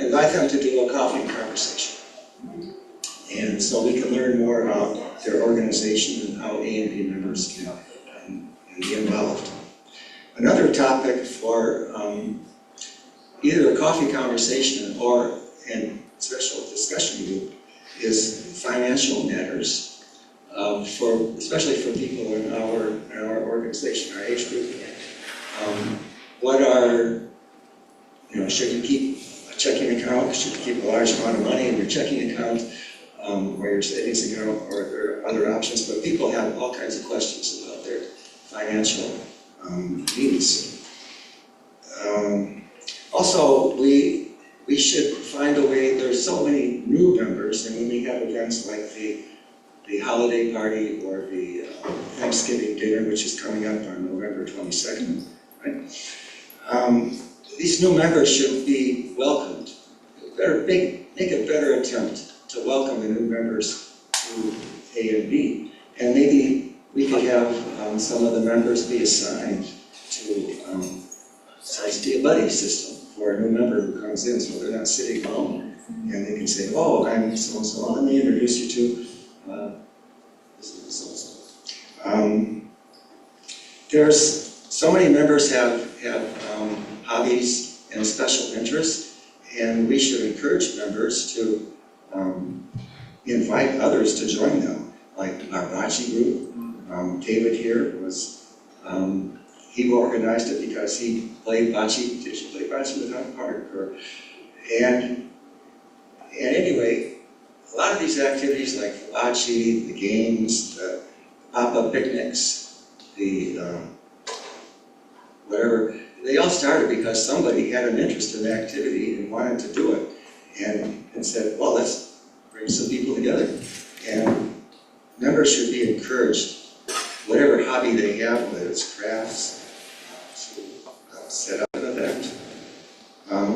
Invite them to do a coffee conversation. And so we can learn more about their organization and how ANV members can be involved. Another topic for either a coffee conversation or a special discussion group is financial matters, especially for people in our organization, our age group. Should you keep a checking account? Should you keep a large amount of money in your checking account or your savings account, or there are other options? But people have all kinds of questions about their financial needs. Also, we should find a way. There's so many new members, and when we have events like the holiday party or the Thanksgiving dinner, which is coming up on November 22nd, right? These new members should be welcomed. Make a better attempt to welcome the new members to ANV, and maybe we could have some of the members be assigned to be a buddy system for a new member who comes in, so they're not sitting alone, and they can say, "Oh, I'm so-and-so, let me introduce you to so-and-so." There's so many members have hobbies and special interests, and we should encourage members to invite others to join them, like our bocce group. David here he organized it because he played bocce. Did you play bocce with Hunt Park? And anyway, a lot of these activities like bocce, the games, the pop-up picnics, the whatever, they all started because somebody had an interest in the activity and wanted to do it, and said, well, let's bring some people together. And members should be encouraged, whatever hobby they have, whether it's crafts, to set up an event.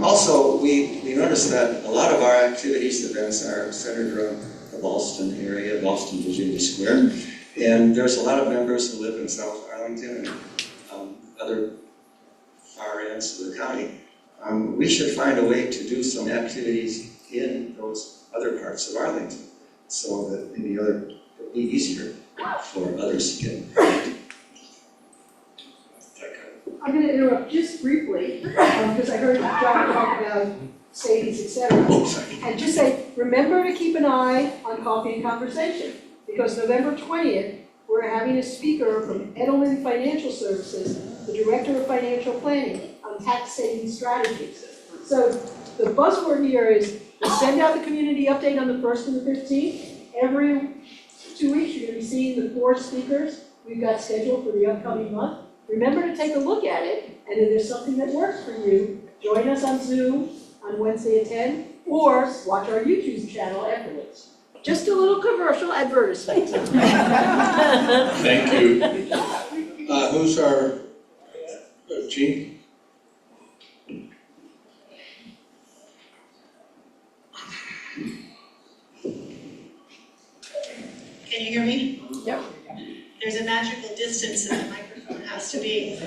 Also, we noticed that a lot of our activities, events are centered around the Ballston area, Ballston, Virginia Square, and there's a lot of members who live in South Arlington and other far ends of the county. We should find a way to do some activities in those other parts of Arlington, so that maybe it'll be easier for others to get involved. I'm going to interrupt just briefly, because I heard John talk about savings, etc. And just say, remember to keep an eye on Coffee and Conversation, because November 20th, we're having a speaker from Edelman Financial Services, the Director of Financial Planning, on tax saving strategies. So the buzzword here is to send out the community update on the 1st and the 15th. Every 2 weeks, you're going to be seeing the 4 speakers we've got scheduled for the upcoming month. Remember to take a look at it, and if there's something that works for you, join us on Zoom on Wednesday at 10, or watch our YouTube channel afterwards. Just a little commercial advertisement. Thank you. Who's our, Gene? Can you hear me? Yep. There's a magical distance that the microphone has to be.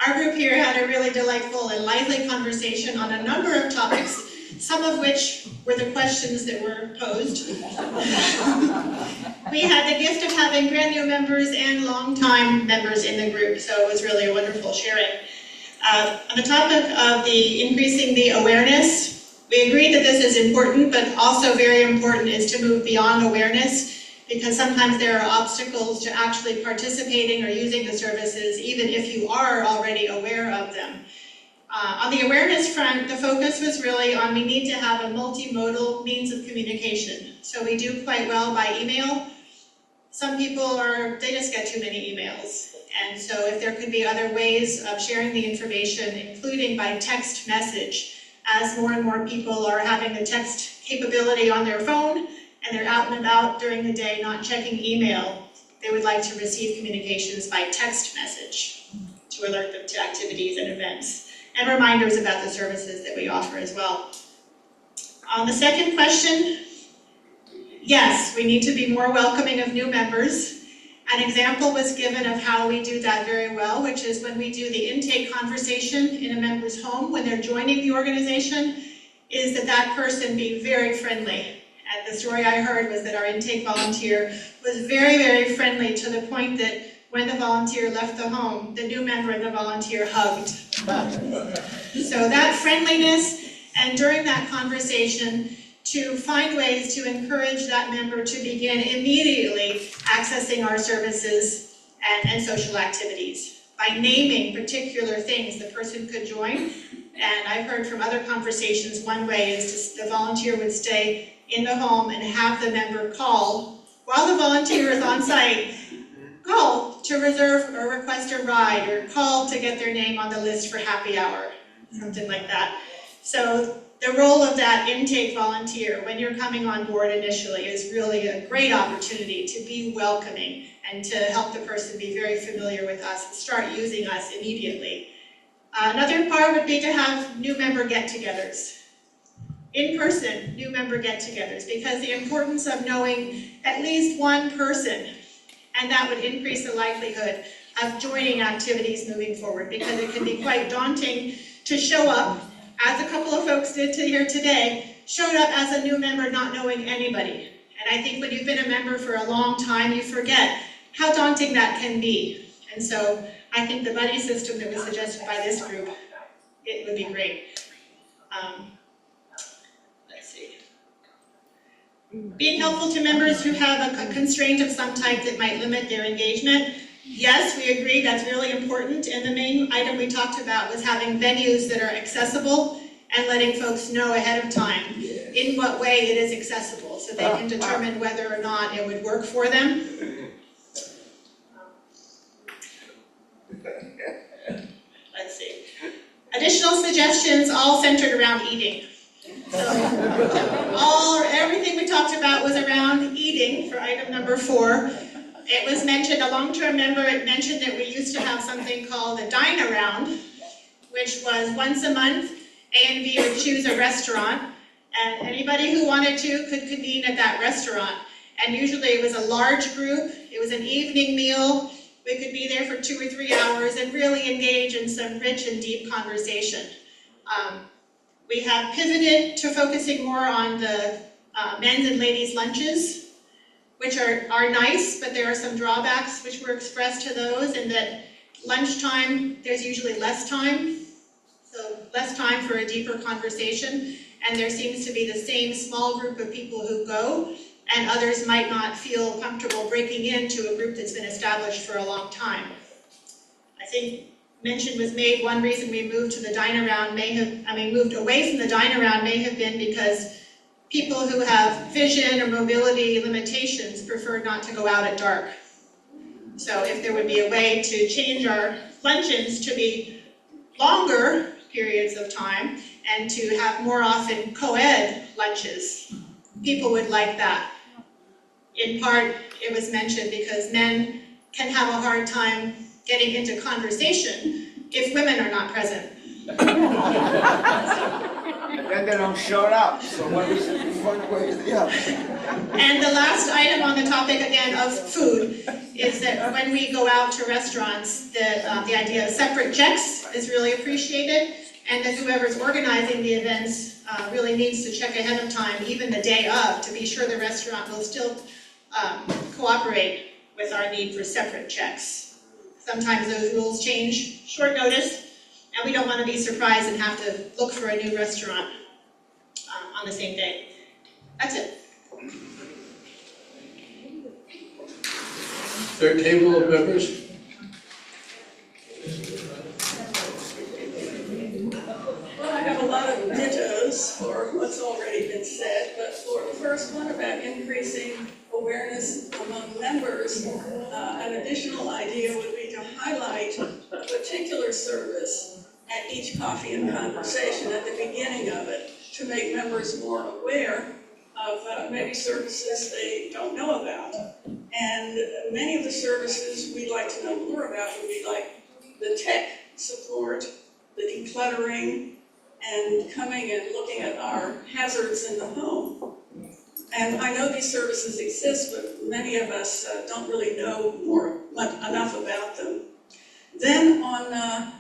Our group here had a really delightful and lively conversation on a number of topics, some of which were the questions that were posed. We had the gift of having brand new members and longtime members in the group, so it was really a wonderful sharing. On the topic of increasing the awareness, we agreed that this is important, but also very important is to move beyond awareness, because sometimes there are obstacles to actually participating or using the services, even if you are already aware of them. On the awareness front, the focus was really on we need to have a multimodal means of communication. So we do quite well by email. Some people they just get too many emails. And so if there could be other ways of sharing the information, including by text message, as more and more people are having the text capability on their phone and they're out and about during the day not checking email, they would like to receive communications by text message to alert them to activities and events, and reminders about the services that we offer as well. On the second question, yes, we need to be more welcoming of new members. An example was given of how we do that very well, which is when we do the intake conversation in a member's home when they're joining the organization, is that person be very friendly. And the story I heard was that our intake volunteer was very, very friendly to the point that when the volunteer left the home, the new member and the volunteer hugged. So that friendliness, and during that conversation, to find ways to encourage that member to begin immediately accessing our services and social activities by naming particular things the person could join. And I've heard from other conversations, one way is the volunteer would stay in the home and have the member call while the volunteer is on site, call to reserve or request a ride, or call to get their name on the list for happy hour, something like that. So the role of that intake volunteer when you're coming on board initially is really a great opportunity to be welcoming and to help the person be very familiar with us and start using us immediately. Another part would be to have new member get-togethers. In-person new member get-togethers, because the importance of knowing at least one person, and that would increase the likelihood of joining activities moving forward, because it can be quite daunting to show up, as a couple of folks did here today, showed up as a new member not knowing anybody. And I think when you've been a member for a long time, you forget how daunting that can be. And so I think the buddy system that was suggested by this group, it would be great. Let's see. Being helpful to members who have a constraint of some type that might limit their engagement. Yes, we agree that's really important, and the main item we talked about was having venues that are accessible and letting folks know ahead of time in what way it is accessible, so they can determine whether or not it would work for them. Let's see. Additional suggestions all centered around eating. So everything we talked about was around eating for item number 4. It was mentioned, a long-term member mentioned that we used to have something called a dine-around, which was once a month, ANV would choose a restaurant, and anybody who wanted to could convene at that restaurant. And usually it was a large group, it was an evening meal, we could be there for 2 or 3 hours and really engage in some rich and deep conversation. We have pivoted to focusing more on the men's and ladies' lunches, which are nice, but there are some drawbacks which were expressed to those, in that lunchtime, there's usually less time, so less time for a deeper conversation, and there seems to be the same small group of people who go, and others might not feel comfortable breaking into a group that's been established for a long time. I think mention was made, one reason we moved to the dine-around moved away from the dine-around may have been because people who have vision or mobility limitations prefer not to go out at dark. So if there would be a way to change our luncheons to be longer periods of time and to have more often co-ed lunches, people would like that. In part, it was mentioned because men can have a hard time getting into conversation if women are not present. And then they don't show up, so one way or the other. And the last item on the topic, again, of food, is that when we go out to restaurants, the idea of separate checks is really appreciated, and that whoever's organizing the events really needs to check ahead of time, even the day of, to be sure the restaurant will still cooperate with our need for separate checks. Sometimes those rules change short notice, and we don't want to be surprised and have to look for a new restaurant on the same day. That's it. Third table of members. Well, I have a lot of dittos for what's already been said, but for the first one about increasing awareness among members, an additional idea would be to highlight a particular service at each coffee and conversation at the beginning of it to make members more aware of maybe services they don't know about. And many of the services we'd like to know more about would be like the tech support, the decluttering, and coming and looking at our hazards in the home. And I know these services exist, but many of us don't really know enough about them. Then on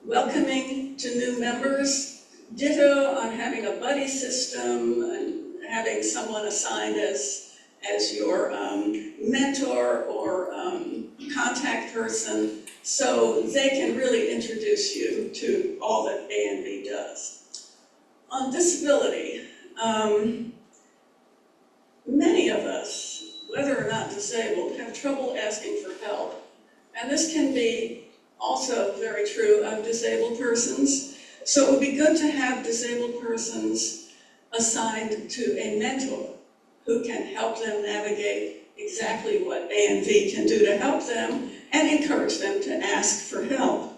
welcoming to new members, ditto on having a buddy system and having someone assigned as your mentor or contact person, so they can really introduce you to all that ANV does. On disability, many of us, whether or not disabled, have trouble asking for help. And this can be also very true of disabled persons. So it would be good to have disabled persons assigned to a mentor who can help them navigate exactly what ANV can do to help them and encourage them to ask for help.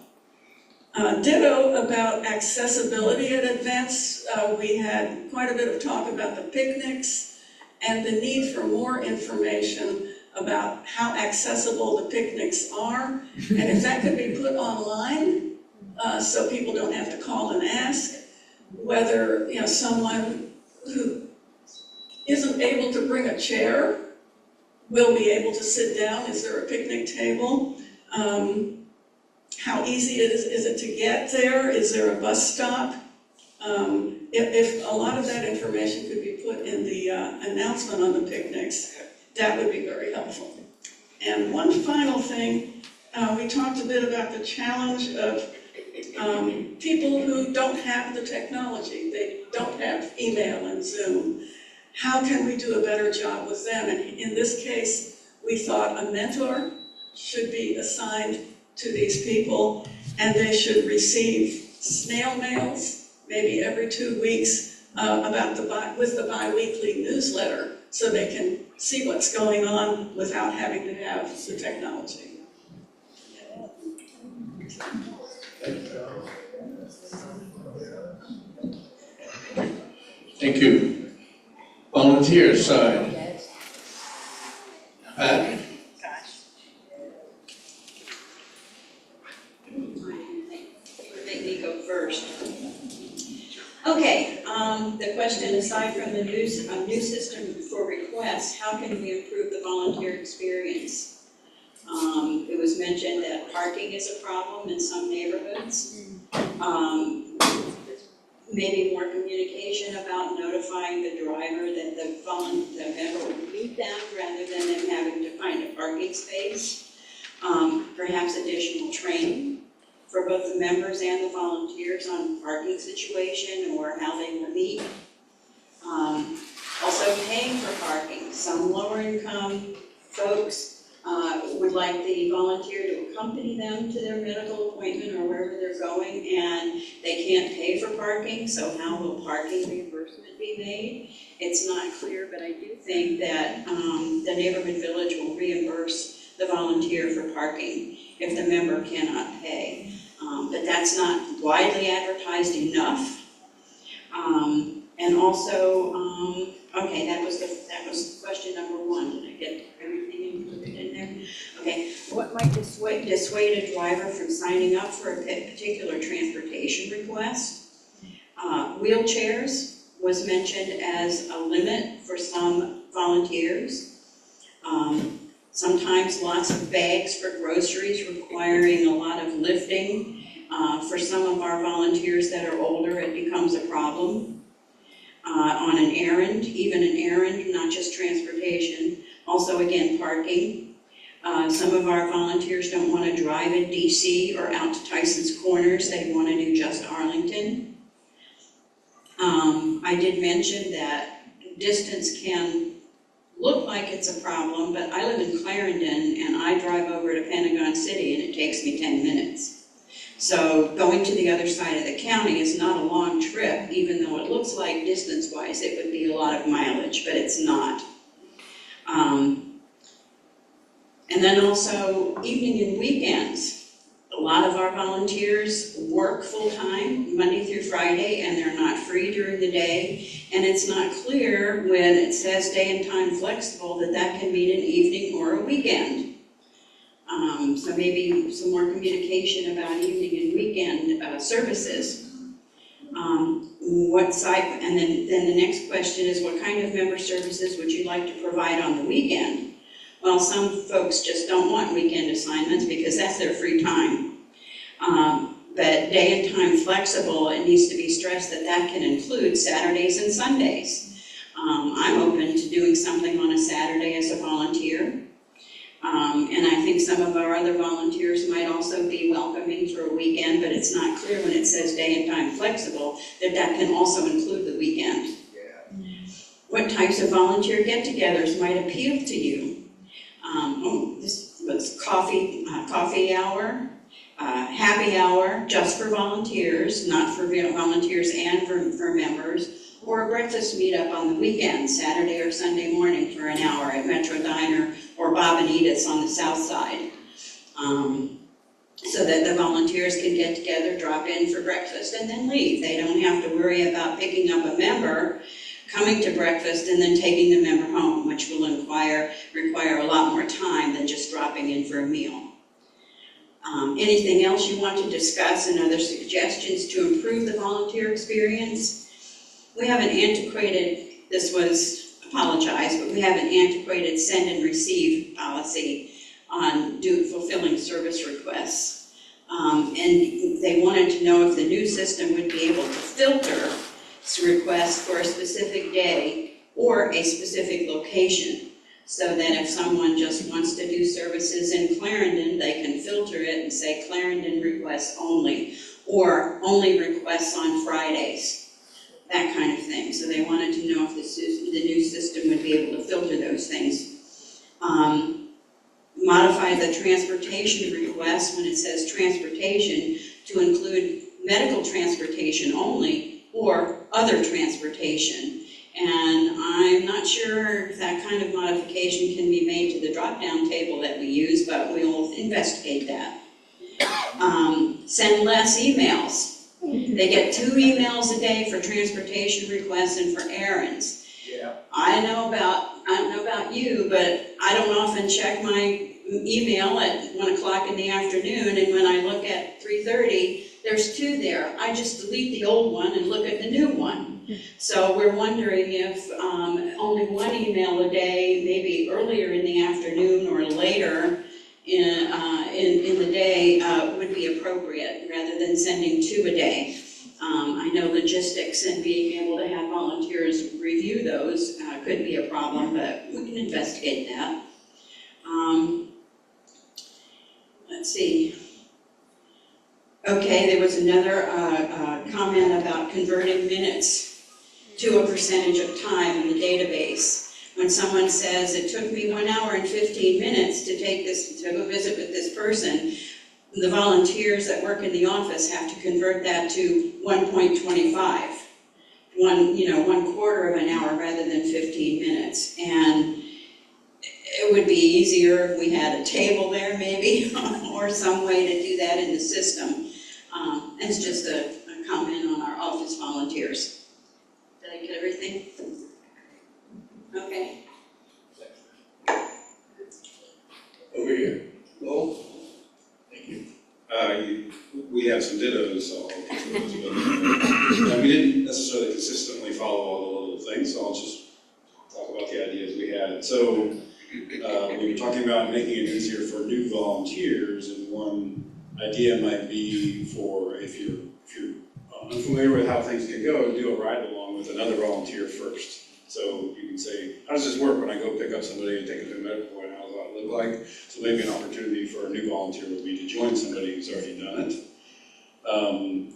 Ditto about accessibility at events. We had quite a bit of talk about the picnics and the need for more information about how accessible the picnics are. And if that could be put online, so people don't have to call and ask, whether someone who isn't able to bring a chair will be able to sit down. Is there a picnic table? How easy is it to get there? Is there a bus stop? If a lot of that information could be put in the announcement on the picnics, that would be very helpful. And one final thing, we talked a bit about the challenge of people who don't have the technology. They don't have email and Zoom. How can we do a better job with them? And in this case, we thought a mentor should be assigned to these people, and they should receive snail mails, maybe every 2 weeks, with the bi-weekly newsletter, so they can see what's going on without having to have the technology. Thank you. Volunteer side. Pat? Make me go first. Okay, the question, aside from the new system for requests, how can we improve the volunteer experience? It was mentioned that parking is a problem in some neighborhoods. Maybe more communication about notifying the driver that the member will meet them rather than them having to find a parking space. Perhaps additional training for both the members and the volunteers on parking situation or how they will meet. Also paying for parking. Some lower income folks would like the volunteer to accompany them to their medical appointment or wherever they're going, and they can't pay for parking, so how will parking reimbursement be made? It's not clear, but I do think that the neighborhood village will reimburse the volunteer for parking if the member cannot pay. But that's not widely advertised enough. And also, okay, that was question number 1. Did I get everything included in there? Okay, what might dissuade a driver from signing up for a particular transportation request? Wheelchairs was mentioned as a limit for some volunteers. Sometimes lots of bags for groceries requiring a lot of lifting. For some of our volunteers that are older, it becomes a problem. On an errand, even an errand, not just transportation. Also, again, parking. Some of our volunteers don't want to drive in DC or out to Tyson's Corners. They want to do just Arlington. I did mention that distance can look like it's a problem, but I live in Clarendon and I drive over to Pentagon City and it takes me 10 minutes. So going to the other side of the county is not a long trip, even though it looks like distance-wise it would be a lot of mileage, but it's not. And then also evening and weekends. A lot of our volunteers work full-time, Monday through Friday, and they're not free during the day. And it's not clear when it says day and time flexible that that can mean an evening or a weekend. So maybe some more communication about evening and weekend services. What side, and then the next question is, what kind of member services would you like to provide on the weekend? Well, some folks just don't want weekend assignments because that's their free time. But day and time flexible, it needs to be stressed that that can include Saturdays and Sundays. I'm open to doing something on a Saturday as a volunteer. And I think some of our other volunteers might also be welcoming for a weekend, but it's not clear when it says day and time flexible that that can also include the weekend. What types of volunteer get-togethers might appeal to you? This was coffee hour, happy hour just for volunteers, not for volunteers and for members, or a breakfast meetup on the weekend, Saturday or Sunday morning for an hour at Metro Diner or Bob and Edith's on the south side. So that the volunteers can get together, drop in for breakfast, and then leave. They don't have to worry about picking up a member, coming to breakfast, and then taking the member home, which will require a lot more time than just dropping in for a meal. Anything else you want to discuss and other suggestions to improve the volunteer experience? We have an antiquated, apologize, but we have an antiquated send and receive policy on fulfilling service requests. And they wanted to know if the new system would be able to filter requests for a specific day or a specific location, so that if someone just wants to do services in Clarendon, they can filter it and say Clarendon requests only, or only requests on Fridays, that kind of thing. So they wanted to know if the new system would be able to filter those things. Modify the transportation request when it says transportation to include medical transportation only or other transportation. And I'm not sure if that kind of modification can be made to the drop-down table that we use, but we'll investigate that. Send less emails. They get 2 emails a day for transportation requests and for errands. Yeah. I don't know about you, but I don't often check my email at 1 o'clock in the afternoon, and when I look at 3:30, there's 2 there. I just delete the old one and look at the new one. So we're wondering if only 1 email a day, maybe earlier in the afternoon or later in the day would be appropriate, rather than sending 2 a day. I know logistics and being able to have volunteers review those could be a problem, but we can investigate that. Let's see. Okay, there was another comment about converting minutes to a percentage of time in the database. When someone says, it took me 1 hour and 15 minutes to go visit with this person, the volunteers that work in the office have to convert that to 1.25. 1/4 of an hour rather than 15 minutes. And it would be easier if we had a table there maybe, or some way to do that in the system. It's just a comment on our office volunteers. Did I get everything? Okay. Over here. Lowell? Thank you. We have some dittos, so I'll get to those. But we didn't necessarily consistently follow all the little things, so I'll just talk about the ideas we had. So we were talking about making it easier for new volunteers, and one idea might be for if you're unfamiliar with how things can go, do a ride along with another volunteer first. So you can say, how does this work when I go pick up somebody and take them to medical, and how does that look like? So maybe an opportunity for a new volunteer would be to join somebody who's already done it.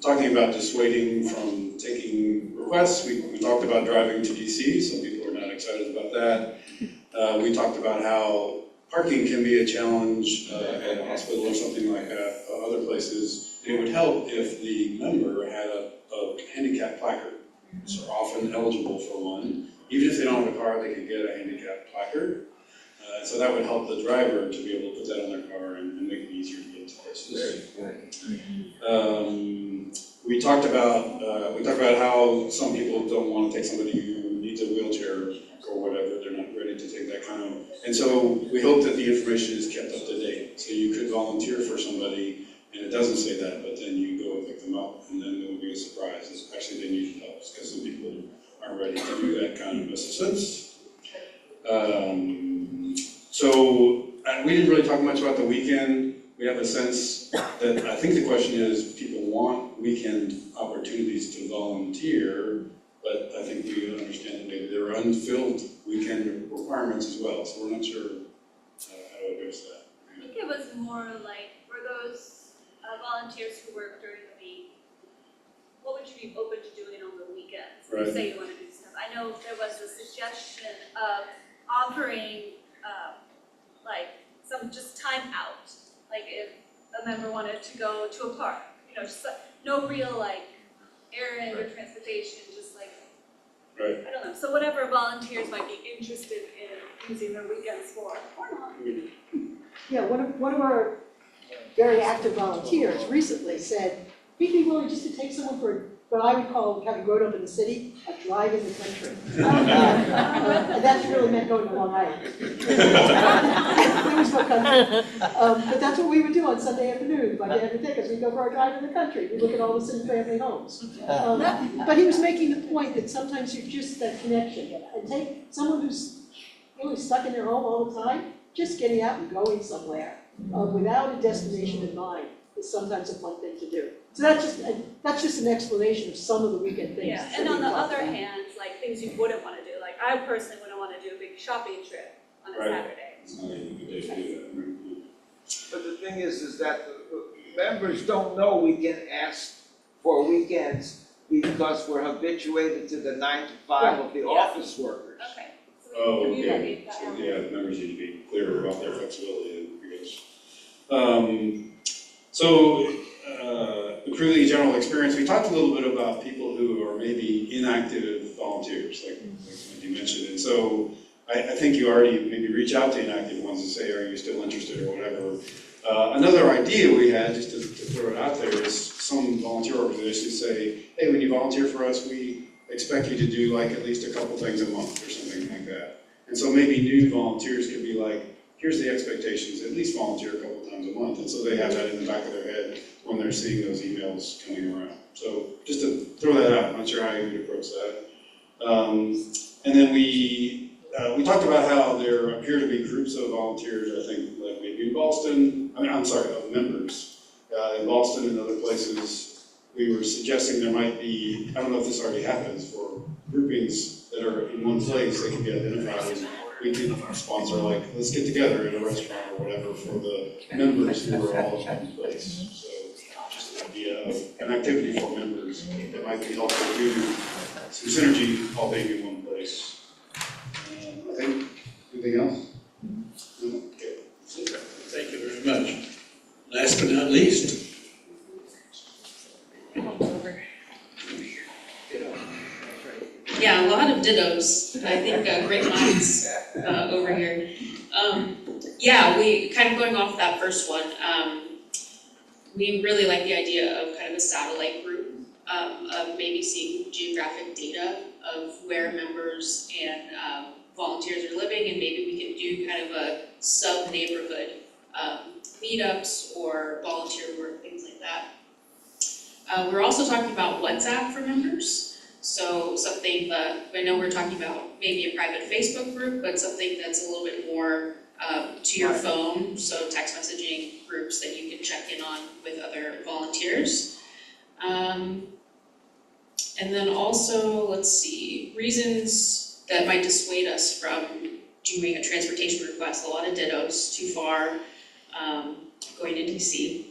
Talking about dissuading from taking requests, we talked about driving to DC, some people are not excited about that. We talked about how parking can be a challenge at a hospital or something like that, other places. It would help if the member had a handicap placard. So they're often eligible for one. Even if they don't have a car, they could get a handicap placard. so that would help the driver to be able to put that on their car and make it easier to get to places. We talked about how some people don't want to take somebody who needs a wheelchair or whatever, they're not ready to take that kind of, and so we hope that the information is kept up to date. So you could volunteer for somebody, and it doesn't say that, but then you go and pick them up, and then it will be a surprise. It's actually they needed help, because some people aren't ready to do that kind of assistance. So we didn't really talk much about the weekend. We have a sense that, I think the question is, people want weekend opportunities to volunteer, but I think we understand that maybe there are unfilled weekend requirements as well, so we're not sure how to address that. I think it was more like, for those volunteers who work during the week, what would you be open to doing on the weekends? Right. Say you want to do stuff. I know there was a suggestion of offering like some just time out. Like if a member wanted to go to a park, you know, just no real like errand or transportation, just like, Right. I don't know. So whatever volunteers might be interested in using their weekends for, or not. Yeah, one of our very active volunteers recently said, we'd be willing just to take someone for what I would call, having grown up in the city, a drive in the country. And that's really meant going to Long Island. There was no country. But that's what we would do on Sunday afternoons, my dad would take us, we'd go for our drive in the country, we'd look at all the single family homes. But he was making the point that sometimes you're just that connection, and take someone who's really stuck in their home all the time, just getting out and going somewhere without a destination in mind is sometimes a fun thing to do. So that's just an explanation of some of the weekend things. Yeah, and on the other hand, like things you wouldn't want to do, like I personally wouldn't want to do a big shopping trip on a Saturday. It's not even a good day to do that. But the thing is that the members don't know we can ask for weekends because we're habituated to the 9 to 5 of the office workers. Okay. So we Oh, can okay. communicate that. So, yeah, the members need to be clear about their flexibility, because. Improving the general experience, we talked a little bit about people who are maybe inactive volunteers, like you mentioned, and so I think you already maybe reach out to inactive ones and say, are you still interested or whatever. Another idea we had, just to throw it out there, is some volunteer organizations say, hey, when you volunteer for us, we expect you to do like at least a couple things a month or something like that. And so maybe new volunteers could be like, here's the expectations, at least volunteer a couple times a month. And so they have that in the back of their head when they're seeing those emails coming around. So just to throw that out, I'm not sure how you would approach that. And then we talked about how there appear to be groups of volunteers, I think, like maybe in Boston, of members. In Boston and other places, we were suggesting there might be, I don't know if this already happens, for groupings that are in one place, they can be identified. We could sponsor, like, let's get together at a restaurant or whatever for the members who are all in one place. So just an idea of an activity for members that might be helpful to do some synergy all being in one place. I think, anything else? No? Okay. Thank you very much. Last but not least. Yeah, a lot of dittos. I think great minds over here. Yeah, we kind of going off that first one. We really like the idea of kind of a satellite group of maybe seeing geographic data of where members and volunteers are living, and maybe we can do kind of a sub-neighborhood meetups or volunteer work, things like that. We're also talking about WhatsApp for members. So something that, I know we're talking about maybe a private Facebook group, but something that's a little bit more to your phone, so text messaging groups that you can check in on with other volunteers. And then also, let's see, reasons that might dissuade us from doing a transportation request, a lot of dittos, too far, going to DC,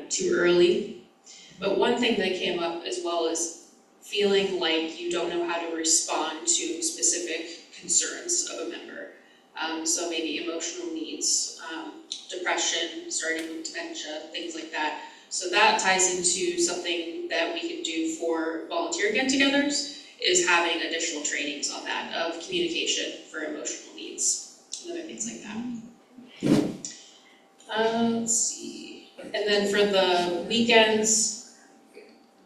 too early. But one thing that came up as well is feeling like you don't know how to respond to specific concerns of a member. So maybe emotional needs, depression, starting with dementia, things like that. So that ties into something that we could do for volunteer get-togethers, is having additional trainings on that of communication for emotional needs. And then I think And then for the weekends,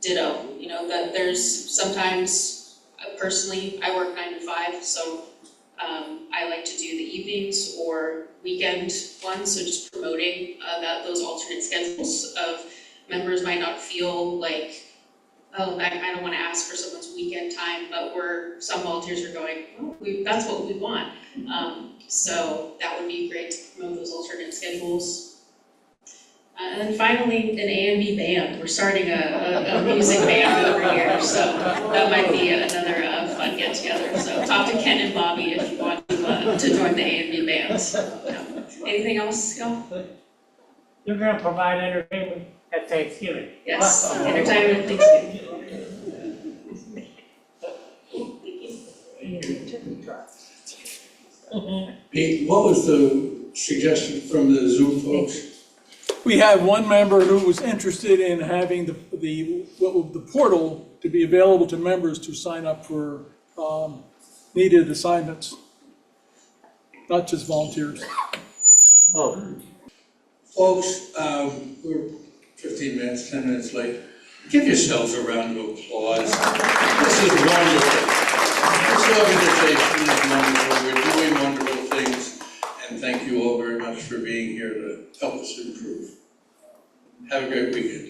ditto, you know, that there's sometimes, personally, I work 9 to 5, so I like to do the evenings or weekend ones, so just promoting that those alternate schedules of members might not feel like, oh, I don't wanna ask for someone's weekend time, but some volunteers are going, oh, that's what we want. So that would be great to promote those alternate schedules. And then finally, an ANV band. We're starting a music band over here, so that might be another fun get together. So talk to Ken and Bobby if you want to join the ANV bands. Anything else, Scott? You're gonna provide entertainment at Thanksgiving. Yes, entertainment, Thanksgiving. Pete, what was the suggestion from the Zoom folks? We have one member who was interested in having the portal to be available to members to sign up for needed assignments, not just volunteers. Oh. Folks, we're 15 minutes, 10 minutes late. Give yourselves a round of applause. This is wonderful. This organization is wonderful. We're doing wonderful things. And thank you all very much for being here to help us improve. Have a great weekend.